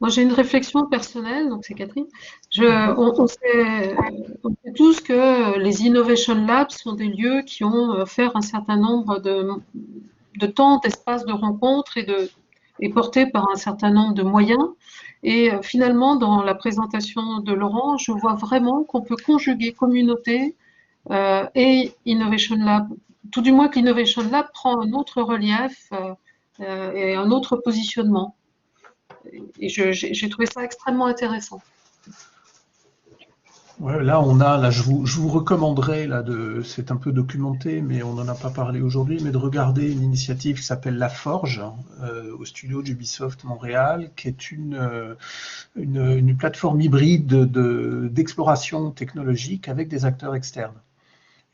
Moi, j'ai une réflexion personnelle, donc c'est Catherine. On sait tous que les Innovation Labs sont des lieux qui ont offert un certain nombre de temps, d'espaces de rencontres et portés par un certain nombre de moyens. Et finalement, dans la présentation de Laurent, je vois vraiment qu'on peut conjuguer communauté et Innovation Lab. Tout du moins que l'Innovation Lab prend un autre relief et un autre positionnement. Et j'ai trouvé ça extrêmement intéressant. Ouais, je vous recommanderais, c'est un peu documenté, mais on n'en a pas parlé aujourd'hui, mais de regarder une initiative qui s'appelle La Forge, au studio d'Ubisoft Montréal, qui est une plateforme hybride d'exploration technologique avec des acteurs externes.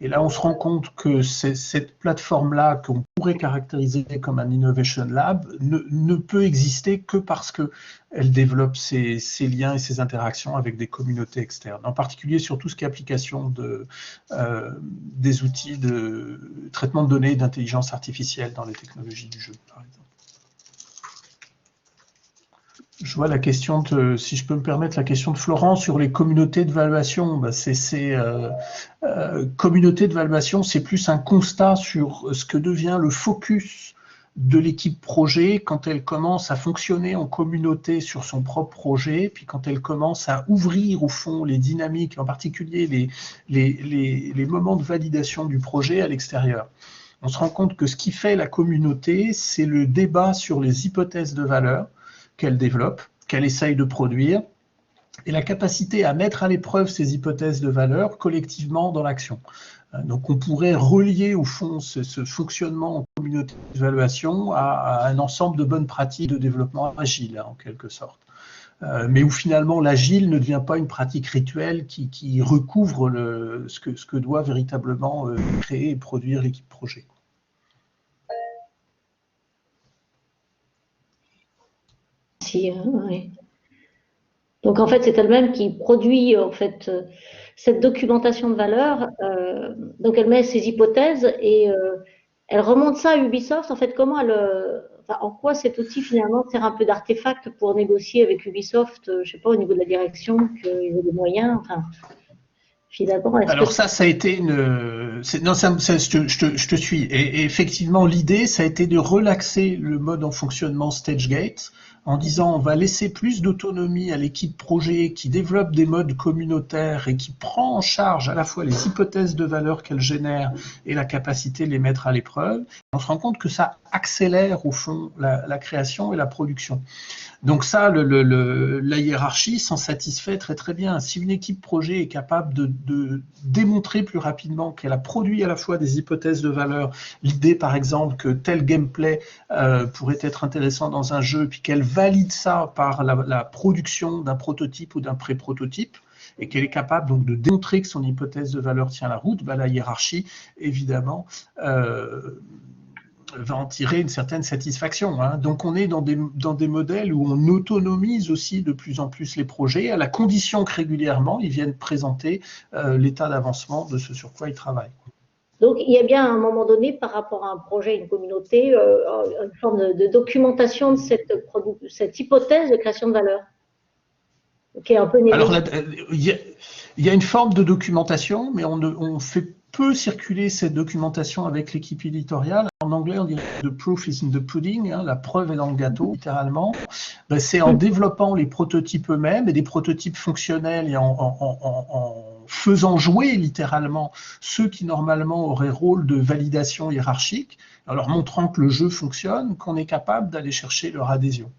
Et là, on se rend compte que cette plateforme-là, qu'on pourrait caractériser comme un Innovation Lab, ne peut exister que parce qu'elle développe ses liens et ses interactions avec des communautés externes, en particulier sur tout ce qui est application des outils de traitement de données et d'intelligence artificielle dans les technologies du jeu, par exemple. Je vois la question si je peux me permettre, la question de Florent sur les communautés de valuation. Communauté de valuation, c'est plus un constat sur ce que devient le focus de l'équipe projet quand elle commence à fonctionner en communauté sur son propre projet, puis quand elle commence à ouvrir au fond les dynamiques, en particulier les moments de validation du projet à l'extérieur. On se rend compte que ce qui fait la communauté, c'est le débat sur les hypothèses de valeur qu'elle développe, qu'elle essaye de produire, et la capacité à mettre à l'épreuve ces hypothèses de valeur collectivement dans l'action. Donc on pourrait relier au fond ce fonctionnement en communauté d'évaluation à un ensemble de bonnes pratiques de développement agile, en quelque sorte. Mais où finalement l'agile ne devient pas une pratique rituelle qui recouvre ce que doit véritablement créer et produire l'équipe projet. Merci. Oui. Donc en fait, c'est elle-même qui produit en fait cette documentation de valeur. Donc elle met ses hypothèses et elle remonte ça à Ubisoft. En fait, comment en quoi cet outil finalement sert un peu d'artefact pour négocier avec Ubisoft, je sais pas, au niveau de la direction, qu'ils aient des moyens. Enfin, finalement. Alors ça a été je te suis. Et effectivement, l'idée, ça a été de relaxer le mode en fonctionnement StageGate, en disant on va laisser plus d'autonomie à l'équipe projet qui développe des modes communautaires et qui prend en charge à la fois les hypothèses de valeur qu'elle génère et la capacité de les mettre à l'épreuve. On se rend compte que ça accélère au fond la création et la production. Donc ça, la hiérarchie s'en satisfait très très bien. Si une équipe projet est capable de démontrer plus rapidement qu'elle a produit à la fois des hypothèses de valeur, l'idée par exemple que tel gameplay pourrait être intéressant dans un jeu, puis qu'elle valide ça par la production d'un prototype ou d'un pré-prototype, et qu'elle est capable donc de démontrer que son hypothèse de valeur tient la route, la hiérarchie, évidemment, va en tirer une certaine satisfaction. Donc on est dans des modèles où on autonomise aussi de plus en plus les projets, à la condition que régulièrement ils viennent présenter l'état d'avancement de ce sur quoi ils travaillent. Donc il y a bien à un moment donné, par rapport à un projet, une communauté, une forme de documentation de cette hypothèse de création de valeur, qui est un peu négociée. Alors il y a une forme de documentation, mais on fait peu circuler cette documentation avec l'équipe éditoriale. En anglais, on dirait « the proof is in the pudding », la preuve est dans le gâteau, littéralement. C'est en développant les prototypes eux-mêmes, et des prototypes fonctionnels, et en faisant jouer littéralement ceux qui normalement auraient rôle de validation hiérarchique, en leur montrant que le jeu fonctionne, qu'on est capable d'aller chercher leur adhésion.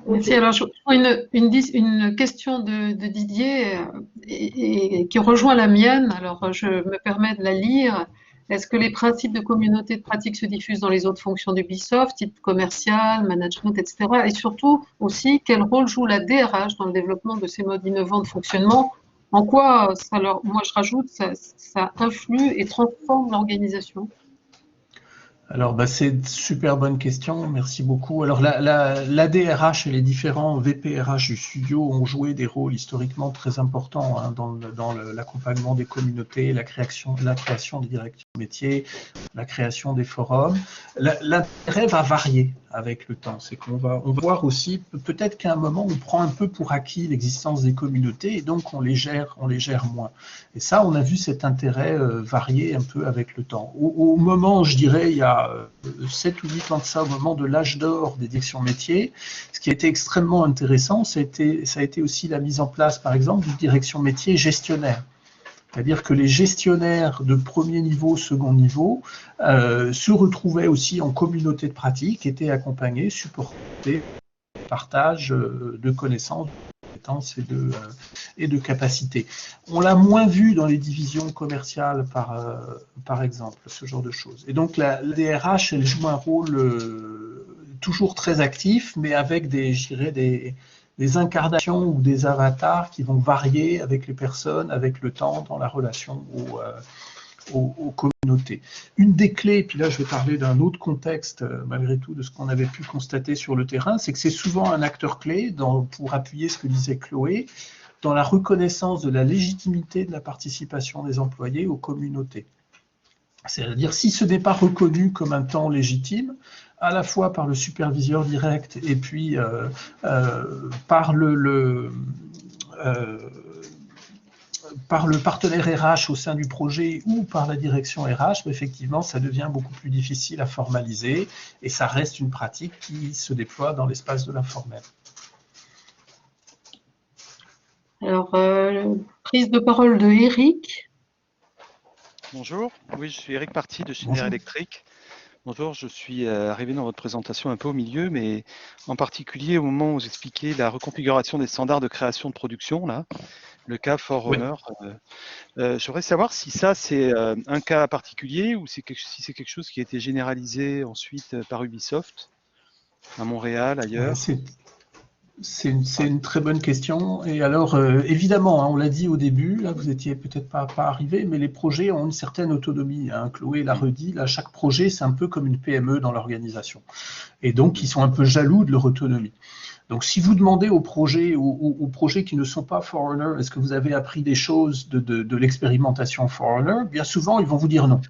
Merci. Alors, je prends une question de Didier et qui rejoint la mienne. Alors, je me permets de la lire. Est-ce que les principes de communauté de pratique se diffusent dans les autres fonctions d'Ubisoft, type commercial, management, etc. Et surtout aussi, quel rôle joue la DRH dans le développement de ces modes innovants de fonctionnement? En quoi moi je rajoute, ça influe et transforme l'organisation? Alors, c'est une super bonne question, merci beaucoup. Alors, la DRH et les différents VPRH du studio ont joué des rôles historiquement très importants dans l'accompagnement des communautés, la création des directions métiers, la création des forums. L'intérêt va varier avec le temps. C'est qu'on va voir aussi, peut-être qu'à un moment, on prend un peu pour acquis l'existence des communautés et donc on les gère moins. Et ça, on a vu cet intérêt varier un peu avec le temps. Au moment, je dirais, il y a 7 ou 8 ans de ça, au moment de l'âge d'or des directions métiers, ce qui a été extrêmement intéressant, ça a été aussi la mise en place, par exemple, d'une direction métier gestionnaire. C'est-à-dire que les gestionnaires de premier niveau, second niveau, se retrouvaient aussi en communauté de pratique, étaient accompagnés, supportés, partage de connaissances, de compétences et de capacités. On l'a moins vu dans les divisions commerciales, par exemple, ce genre de choses. Et donc la DRH, elle joue un rôle toujours très actif, mais avec des incarnations ou des avatars qui vont varier avec les personnes, avec le temps, dans la relation aux communautés. Une des clés, puis là je vais parler d'un autre contexte, malgré tout, de ce qu'on avait pu constater sur le terrain, c'est que c'est souvent un acteur clé, pour appuyer ce que disait Chloé, dans la reconnaissance de la légitimité de la participation des employés aux communautés. C'est-à-dire, si ce n'est pas reconnu comme un temps légitime, à la fois par le superviseur direct et puis par par le partenaire RH au sein du projet ou par la direction RH, effectivement, ça devient beaucoup plus difficile à formaliser et ça reste une pratique qui se déploie dans l'espace de l'informel. Alors, prise de parole de Eric. Bonjour, oui, je suis Eric Parti de Schneider Bonjour. Electric. Bonjour, je suis arrivé dans votre présentation un peu au milieu, mais en particulier au moment où vous expliquez la reconfiguration des standards de création de production, là, le cas Forerunner. Je voudrais savoir si ça, c'est un cas particulier ou si c'est quelque chose qui a été généralisé ensuite par Ubisoft, à Montréal, ailleurs. C'est une très bonne question. Et alors, évidemment, hein, on l'a dit au début, là, vous étiez peut-être pas arrivé, mais les projets ont une certaine autonomie. Hein. Chloé l'a redit, là, chaque projet, c'est un peu comme une PME dans l'organisation. Et donc, ils sont un peu jaloux de leur autonomie. Donc, si vous demandez aux projets qui ne sont pas Forerunner, est-ce que vous avez appris des choses de l'expérimentation Forerunner, bien souvent, ils vont vous dire non.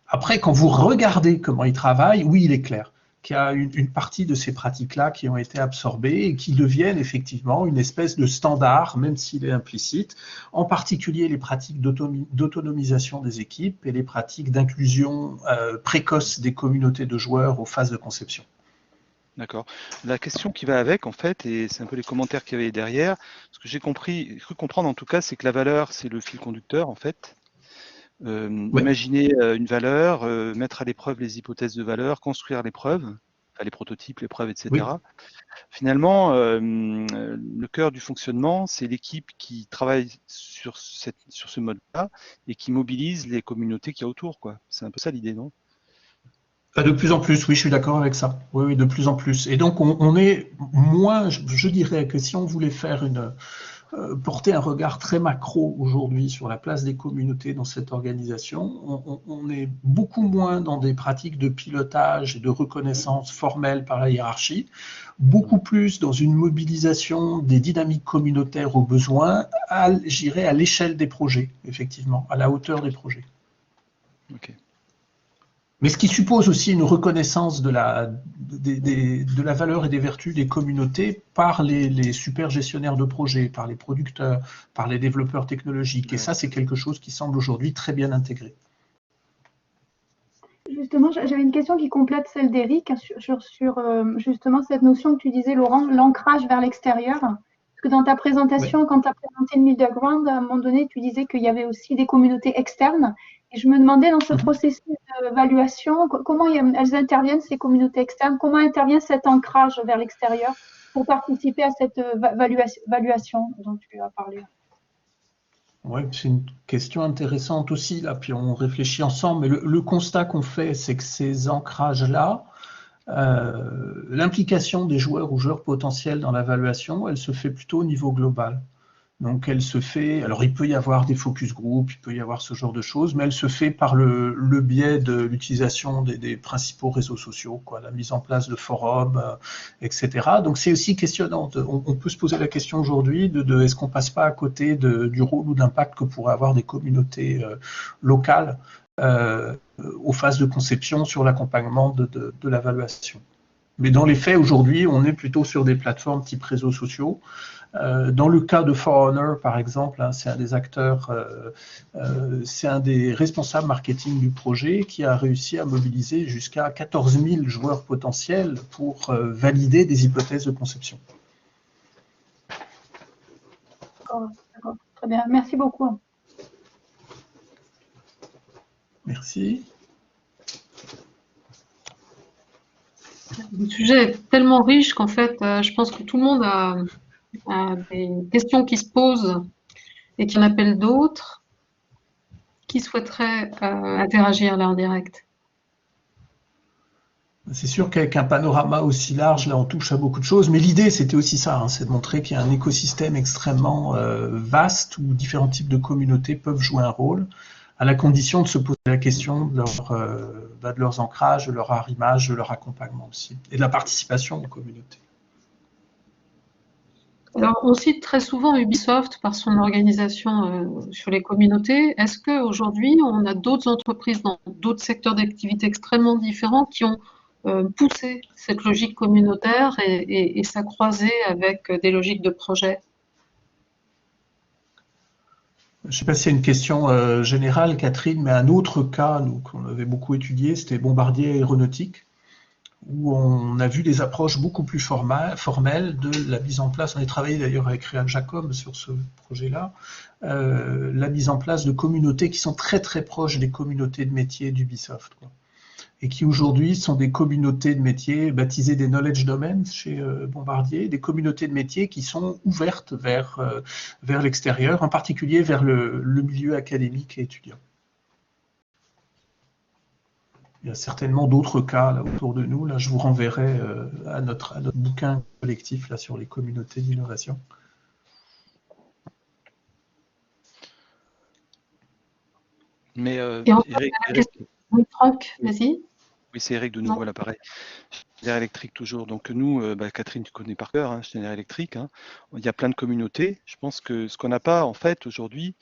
Après, quand vous regardez comment ils travaillent, oui, il est clair qu'il y a une partie de ces pratiques-là qui ont été absorbées et qui deviennent effectivement une espèce de standard, même s'il est implicite, en particulier les pratiques d'autonomisation des équipes et les pratiques d'inclusion précoce des communautés de joueurs aux phases de conception. D'accord. La question qui va avec, en fait, et c'est un peu les commentaires qu'il y avait derrière, ce que j'ai cru comprendre en tout cas, c'est que la valeur, c'est le fil conducteur, en fait. Ouais. Imaginer une valeur, mettre à l'épreuve les hypothèses de valeur, construire l'épreuve, enfin, les prototypes, l'épreuve, etc. Oui. Finalement, le cœur du fonctionnement, c'est l'équipe qui travaille sur ce mode-là et qui mobilise les communautés qu'il y a autour, quoi. C'est un peu ça l'idée, non ? De plus en plus, oui, je suis d'accord avec ça. Oui, de plus en plus. Et donc, on est moins, je dirais que si on voulait faire porter un regard très macro aujourd'hui sur la place des communautés dans cette organisation, on est beaucoup moins dans des pratiques de pilotage et de reconnaissance formelle par la hiérarchie, beaucoup plus dans une mobilisation des dynamiques communautaires aux besoins, j'irais à l'échelle des projets, effectivement, à la hauteur des projets. Ok. Mais ce qui suppose aussi une reconnaissance de la valeur et des vertus des communautés par les super gestionnaires de projets, par les producteurs, par les développeurs technologiques. Et ça, c'est quelque chose qui semble aujourd'hui très bien intégré. Justement, j'avais une question qui complète celle d'Eric sur justement cette notion que tu disais, Laurent, l'ancrage vers l'extérieur. Parce que dans ta présentation, quand tu as présenté le middle ground, à un moment donné, tu disais qu'il y avait aussi des communautés externes. Et je me demandais dans ce processus d'évaluation, comment elles interviennent, ces communautés externes, comment intervient cet ancrage vers l'extérieur pour participer à cette évaluation dont tu as parlé. Oui, c'est une question intéressante aussi, là, puis on réfléchit ensemble, mais le constat qu'on fait, c'est que ces ancrages-là, l'implication des joueurs ou joueurs potentiels dans l'évaluation, elle se fait plutôt au niveau global. Donc elle se fait, alors il peut y avoir des focus group, il peut y avoir ce genre de choses, mais elle se fait par le biais de l'utilisation des principaux réseaux sociaux, quoi, la mise en place de forums, etc. Donc c'est aussi questionnant. On peut se poser la question aujourd'hui de est-ce qu'on passe pas à côté du rôle ou de l'impact que pourraient avoir des communautés locales aux phases de conception sur l'accompagnement de l'évaluation. Mais dans les faits, aujourd'hui, on est plutôt sur des plateformes type réseaux sociaux. Dans le cas de Forerunner, par exemple, hein, c'est un des acteurs, c'est un des responsables marketing du projet qui a réussi à mobiliser jusqu'à 14 000 joueurs potentiels pour valider des hypothèses de conception. D'accord, très bien, merci beaucoup. Merci. Le sujet est tellement riche qu'en fait, je pense que tout le monde a des questions qui se posent et qui en appellent d'autres. Qui souhaiterait interagir là en direct? C'est sûr qu'avec un panorama aussi large, là, on touche à beaucoup de choses, mais l'idée, c'était aussi ça, hein, c'est de montrer qu'il y a un écosystème extrêmement vaste où différents types de communautés peuvent jouer un rôle, à la condition de se poser la question de leurs ancrages, de leur arrimage, de leur accompagnement aussi, et de la participation aux communautés. Alors, on cite très souvent Ubisoft par son organisation sur les communautés. Est-ce qu'aujourd'hui, on a d'autres entreprises dans d'autres secteurs d'activité extrêmement différents qui ont poussé cette logique communautaire et ça croisé avec des logiques de projet? Je ne sais pas s'il y a une question générale, Catherine, mais un autre cas qu'on avait beaucoup étudié, c'était Bombardier Aéronautique, où on a vu des approches beaucoup plus formelles de la mise en place, on a travaillé d'ailleurs avec Réal Jacob sur ce projet-là, la mise en place de communautés qui sont très très proches des communautés de métiers d'Ubisoft, quoi, et qui aujourd'hui sont des communautés de métiers baptisées des knowledge domains chez Bombardier, des communautés de métiers qui sont ouvertes vers l'extérieur, en particulier vers le milieu académique et étudiant. Il y a certainement d'autres cas là autour de nous. Là, je vous renverrai à notre bouquin collectif là, sur les communautés d'innovation. Mais Et enfin, oui, Franck, vas-y. Oui, c'est Eric de nouveau à l'appareil. Schneider Electric toujours. Donc nous, Catherine, tu connais par cœur, hein, Schneider Electric. Hein. Il y a plein de communautés. Je pense que ce qu'on n'a pas en fait aujourd'hui,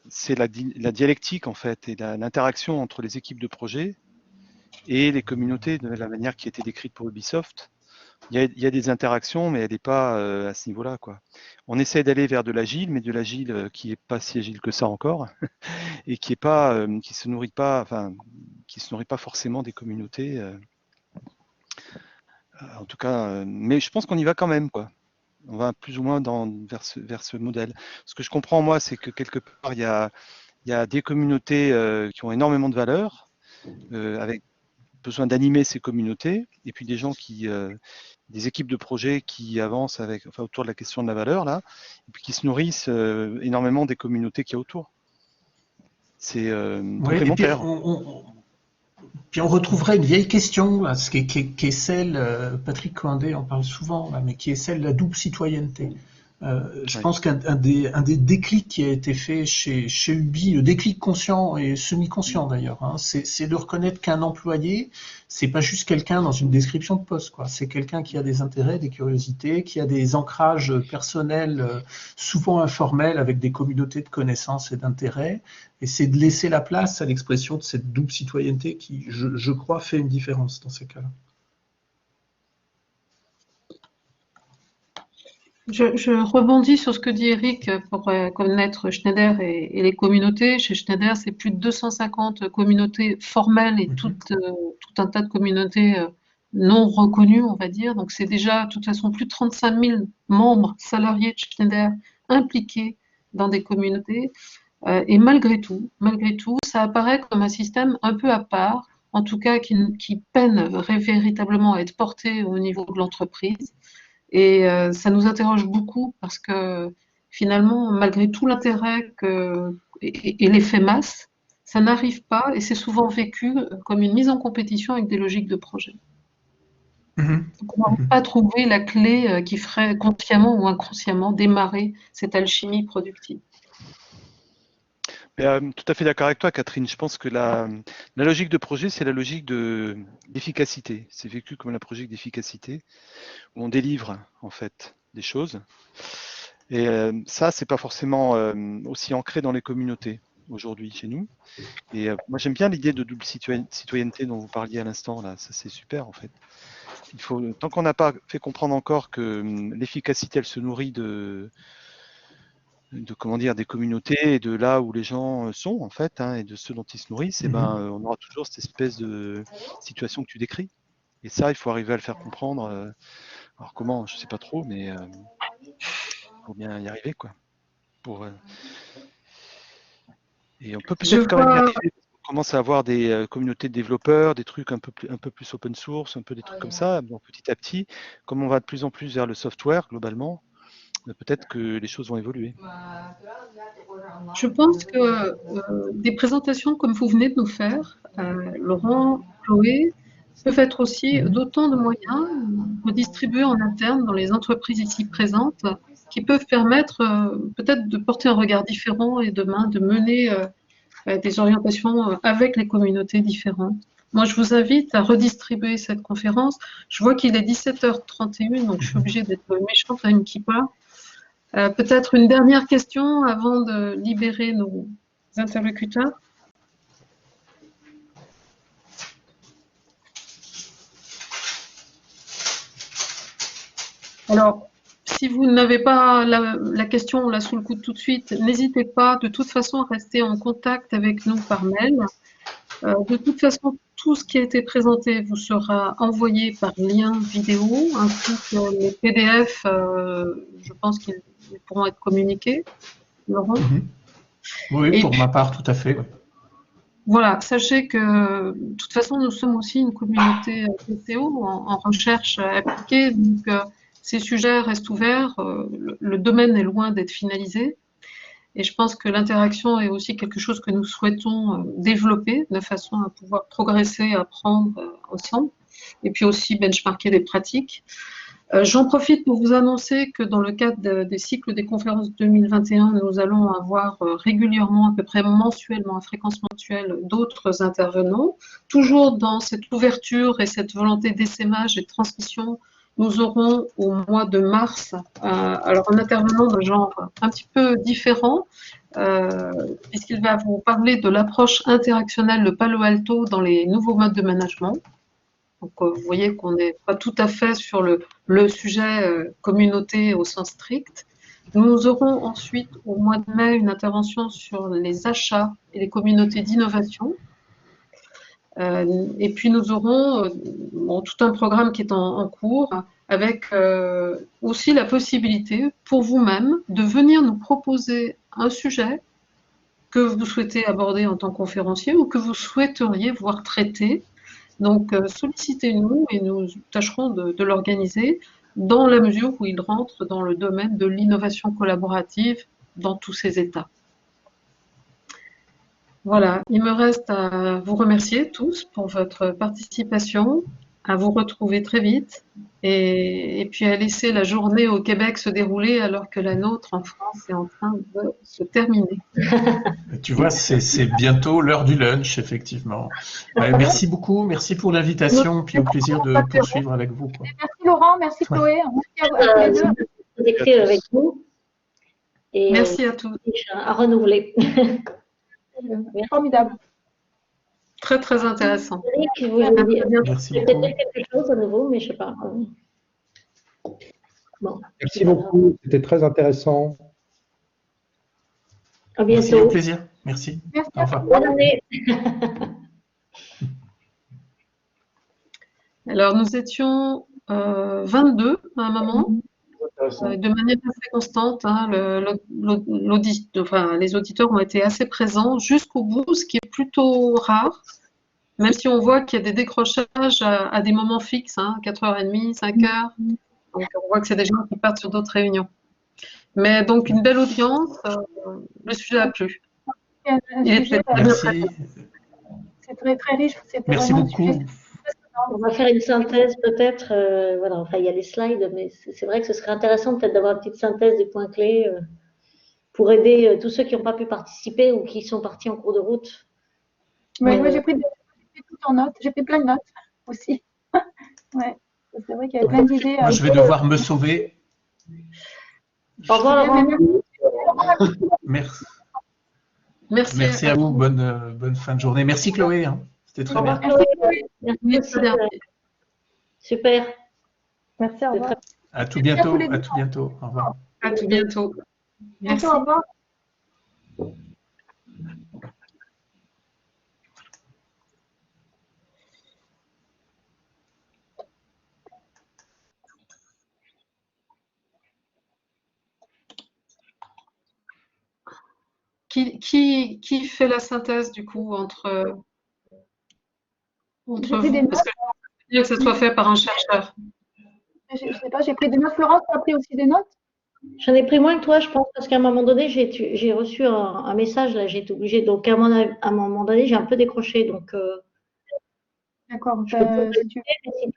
c'est la dialectique en fait et l'interaction entre les équipes de projet et les communautés de la manière qui a été décrite pour Ubisoft. Il y a des interactions, mais elle n'est pas à ce niveau-là, quoi. On essaie d'aller vers de l'agile, mais de l'agile qui n'est pas si agile que ça encore, et qui se nourrit pas forcément des communautés. En tout cas, mais je pense qu'on y va quand même, quoi. On va plus ou moins vers ce modèle. Ce que je comprends moi, c'est que quelque part il y a des communautés qui ont énormément de valeur, avec besoin d'animer ces communautés, et puis des gens des équipes de projet qui avancent autour de la question de la valeur là, et puis qui se nourrissent énormément des communautés qu'il y a autour. C'est complémentaire. Puis on retrouverait une vieille question, là, qui est celle, Patrick Coindé en parle souvent, là, mais qui est celle de la double citoyenneté. Je pense qu'un des déclics qui a été fait chez Ubi, le déclic conscient et semi-conscient d'ailleurs, hein, c'est de reconnaître qu'un employé, c'est pas juste quelqu'un dans une description de poste, quoi. C'est quelqu'un qui a des intérêts, des curiosités, qui a des ancrages personnels, souvent informels, avec des communautés de connaissances et d'intérêts. Et c'est de laisser la place à l'expression de cette double citoyenneté qui, je crois, fait une différence dans ces cas-là. Je rebondis sur ce que dit Eric pour connaître Schneider et les communautés. Chez Schneider, c'est plus de 250 communautés formelles et tout un tas de communautés non reconnues, on va dire. Donc c'est déjà, de toute façon, plus de 35 000 membres salariés de Schneider impliqués dans des communautés. Et malgré tout, ça apparaît comme un système un peu à part, en tout cas qui peine véritablement à être porté au niveau de l'entreprise. Et ça nous interroge beaucoup parce que finalement, malgré tout l'intérêt et l'effet masse, ça n'arrive pas et c'est souvent vécu comme une mise en compétition avec des logiques de projet. Donc on n'arrive pas à trouver la clé qui ferait consciemment ou inconsciemment démarrer cette alchimie productive. Tout à fait d'accord avec toi, Catherine. Je pense que la logique de projet, c'est la logique d'efficacité. C'est vécu comme la logique d'efficacité, où on délivre en fait des choses. Et ça, c'est pas forcément aussi ancré dans les communautés aujourd'hui chez nous. Et moi, j'aime bien l'idée de double citoyenneté dont vous parliez à l'instant. Là, ça c'est super en fait. Tant qu'on n'a pas fait comprendre encore que l'efficacité, elle se nourrit des communautés et de là où les gens sont en fait, hein, et de ceux dont ils se nourrissent, on aura toujours cette espèce de situation que tu décris. Et ça, il faut arriver à le faire comprendre. Alors comment, je sais pas trop, mais faut bien y arriver, quoi. Et on peut peut-être quand même y arriver. On commence à avoir des communautés de développeurs, des trucs un peu plus open source, un peu des trucs comme ça. Donc petit à petit, comme on va de plus en plus vers le software globalement, peut-être que les choses vont évoluer. Je pense que des présentations comme vous venez de nous faire, Laurent, Chloé, peuvent être aussi d'autant de moyens redistribués en interne dans les entreprises ici présentes qui peuvent permettre peut-être de porter un regard différent et demain de mener des orientations avec les communautés différentes. Moi, je vous invite à redistribuer cette conférence. Je vois qu'il est 17h31, donc je suis obligée d'être méchante à une kippa. Peut-être une dernière question avant de libérer nos interlocuteurs. Alors, si vous n'avez pas la question là sous le coude tout de suite, n'hésitez pas de toute façon à rester en contact avec nous par mail. De toute façon, tout ce qui a été présenté vous sera envoyé par lien vidéo, ainsi que les PDF, je pense qu'ils pourront être communiqués. Laurent? Oui, Et pour ma part, tout à fait. Oui. Voilà, sachez que de toute façon, nous sommes aussi une communauté KCO en recherche appliquée, donc ces sujets restent ouverts, le domaine est loin d'être finalisé, et je pense que l'interaction est aussi quelque chose que nous souhaitons développer de façon à pouvoir progresser, apprendre ensemble, et puis aussi benchmarker des pratiques. J'en profite pour vous annoncer que dans le cadre des cycles des conférences 2021, nous allons avoir régulièrement, à peu près mensuellement, à fréquence mensuelle, d'autres intervenants. Toujours dans cette ouverture et cette volonté d'essaimage et de transmission, nous aurons au mois de mars alors un intervenant de genre un petit peu différent, puisqu'il va vous parler de l'approche interactionnelle de Palo Alto dans les nouveaux modes de management. Donc, vous voyez qu'on n'est pas tout à fait sur le sujet communauté au sens strict. Nous aurons ensuite, au mois de mai, une intervention sur les achats et les communautés d'innovation. Et puis, nous aurons tout un programme qui est en cours avec aussi la possibilité pour vous-même de venir nous proposer un sujet que vous souhaitez aborder en tant que conférencier ou que vous souhaiteriez voir traiter. Donc, sollicitez-nous et nous tâcherons de l'organiser dans la mesure où il rentre dans le domaine de l'innovation collaborative dans tous ses états. Voilà, il me reste à vous remercier tous pour votre participation, à vous retrouver très vite et puis à laisser la journée au Québec se dérouler alors que la nôtre en France est en train de se terminer. Tu vois, c'est bientôt l'heure du lunch, effectivement. Merci beaucoup, merci pour l'invitation, puis au plaisir de poursuivre avec vous. Quoi. Merci Laurent, merci Chloé. Merci à vous d'écrire avec nous. Et merci à tous. À renouveler. Formidable. Très, très intéressant. Merci beaucoup. Quelque chose à nouveau, mais je ne sais pas. Bon, merci beaucoup, c'était très intéressant. À bientôt. Merci, au plaisir. Merci. Au revoir. Bonne année. Alors, nous étions 22 à un moment. De manière assez constante, hein, les auditeurs ont été assez présents jusqu'au bout, ce qui est plutôt rare, même si on voit qu'il y a des décrochages à des moments fixes, hein, 4h30, 5h, donc on voit que c'est des gens qui partent sur d'autres réunions. Mais donc une belle audience, le sujet a plu. Merci. C'est très très riche. Merci beaucoup. On va faire une synthèse peut-être. Voilà, enfin, il y a les slides, mais c'est vrai que ce serait intéressant peut-être d'avoir une petite synthèse des points clés pour aider tous ceux qui n'ont pas pu participer ou qui sont partis en cours de route. Ouais, moi, j'ai pris tout en notes. J'ai pris plein de notes aussi. Ouais, c'est vrai qu'il y avait plein d'idées. Moi, je vais devoir me sauver. Au revoir, Laurent. Merci. Merci à vous. Bonne fin de journée. Merci, Chloé. Hein. C'était très bien. Merci. Super. Merci, au revoir. À tout bientôt. À tout bientôt. Au revoir. À tout bientôt. Merci. Au revoir. Qui fait la synthèse du coup entre vous? Parce que je veux que ça soit fait par un chercheur. Je ne sais pas, j'ai pris des notes. Florence, tu as pris aussi des notes? J'en ai pris moins que toi, je pense, parce qu'à un moment donné, j'ai reçu un message, là, j'ai été obligée. Donc, à un moment donné, j'ai un peu décroché. Donc, d'accord. Si tu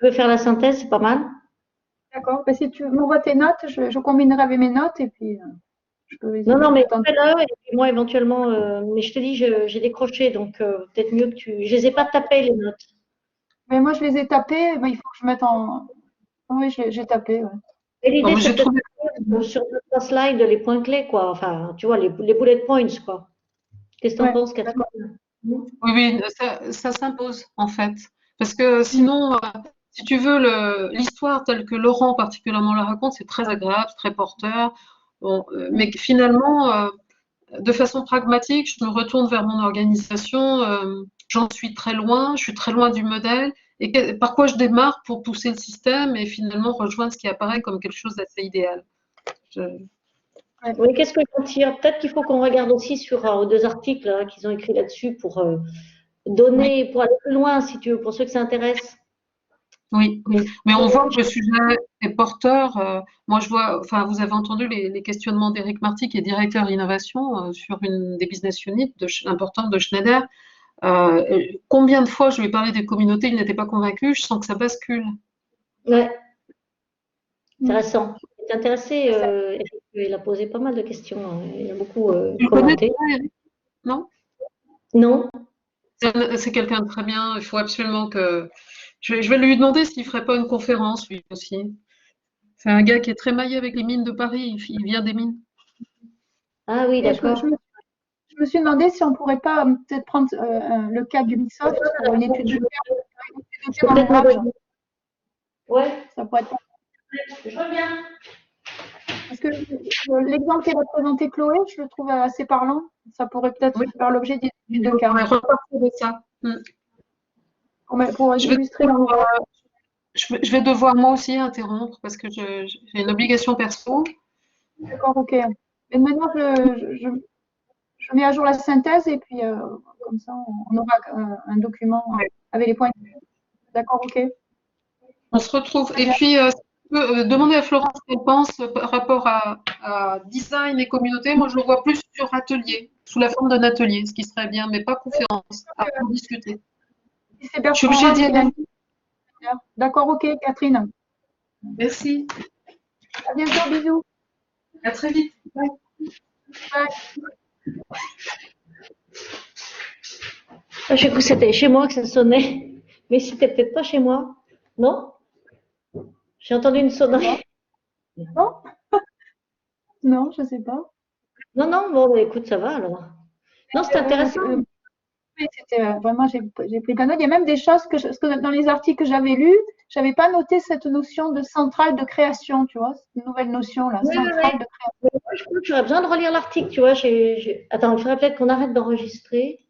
veux faire la synthèse, c'est pas mal. D'accord. Ben, si tu m'envoies tes notes, je combinerai avec mes notes et puis je peux. Non, mais fais-le et puis moi, éventuellement. Mais je te dis, j'ai décroché, donc peut-être mieux que tu. Je les ai pas tapées, les notes. Mais moi, je les ai tapées. Ben, il faut que je mette en. Oui, j'ai tapé. Ouais. Et l'idée, c'est sur notre slide les points clés, quoi. Enfin, tu vois, les bullet points, quoi. Qu'est-ce que tu en penses, Catherine? Oui, ça s'impose, en fait. Parce que sinon, si tu veux, l'histoire telle que Laurent particulièrement la raconte, c'est très agréable, c'est très porteur. Bon, mais finalement, de façon pragmatique, je me retourne vers mon organisation. J'en suis très loin, je suis très loin du modèle. Et par quoi je démarre pour pousser le système et finalement rejoindre ce qui apparaît comme quelque chose d'assez idéal. Oui, qu'est-ce que j'en tire? Peut-être qu'il faut qu'on regarde aussi sur 2 articles hein, qu'ils ont écrits là-dessus pour donner, pour aller plus loin, si tu veux, pour ceux que ça intéresse. Oui, mais on voit que le sujet est porteur. Moi, je vois, enfin, vous avez entendu les questionnements d'Éric Marty, qui est directeur innovation sur une des business units importantes de Schneider. Combien de fois je lui ai parlé des communautés, il n'était pas convaincu, je sens que ça bascule. Ouais, intéressant. Il est intéressé, il a posé pas mal de questions, hein. Il a beaucoup Tu le connais, commenté. toi, Eric? Non? Non? C'est quelqu'un de très bien, il faut absolument que... Je vais lui demander s'il ne ferait pas une conférence, lui aussi. C'est un gars qui est très maillé avec les mines de Paris, il vient des mines. Ah oui, Et d'accord. je me suis demandé si on ne pourrait pas peut-être prendre le cas d'Ubisoft pour une étude de cas dans l'ouvrage. Ouais, Ça pourrait être. je reviens. Parce que l'exemple qu'elle a présenté Chloé, je le trouve assez parlant. Ça pourrait peut-être faire l'objet d'études de cas. On va repartir de ça. Pour illustrer dans l'ouvrage. Je vais devoir moi aussi interrompre parce que j'ai une obligation perso. D'accord, ok. Et maintenant, je mets à jour la synthèse et puis comme ça, on aura un document avec les points. D'accord, ok. On se retrouve. Et puis, demander à Florence ce qu'elle pense par rapport à design et communauté. Moi, je le vois plus sur atelier, sous la forme d'un atelier, ce qui serait bien, mais pas conférence, à en discuter. Je suis obligée d'y aller. D'accord, ok, Catherine. Merci. À bientôt, bisous. À très vite. Bye. Bye. J'ai cru que c'était chez moi que ça sonnait, mais c'était peut-être pas chez moi. Non? J'ai entendu une sonnerie. Non? Non, je ne sais pas. Non, non, bon, bah, écoute, ça va alors. Non, c'est intéressant. Oui, c'était vraiment, j'ai pris plein de notes. Il y a même des choses que dans les articles que j'avais lus, je n'avais pas noté cette notion de centrale de création, tu vois, cette nouvelle notion là, Oui, centrale de création. Je crois que j'aurais besoin de relire l'article, tu vois. Attends, il faudrait peut-être qu'on arrête d'enregistrer.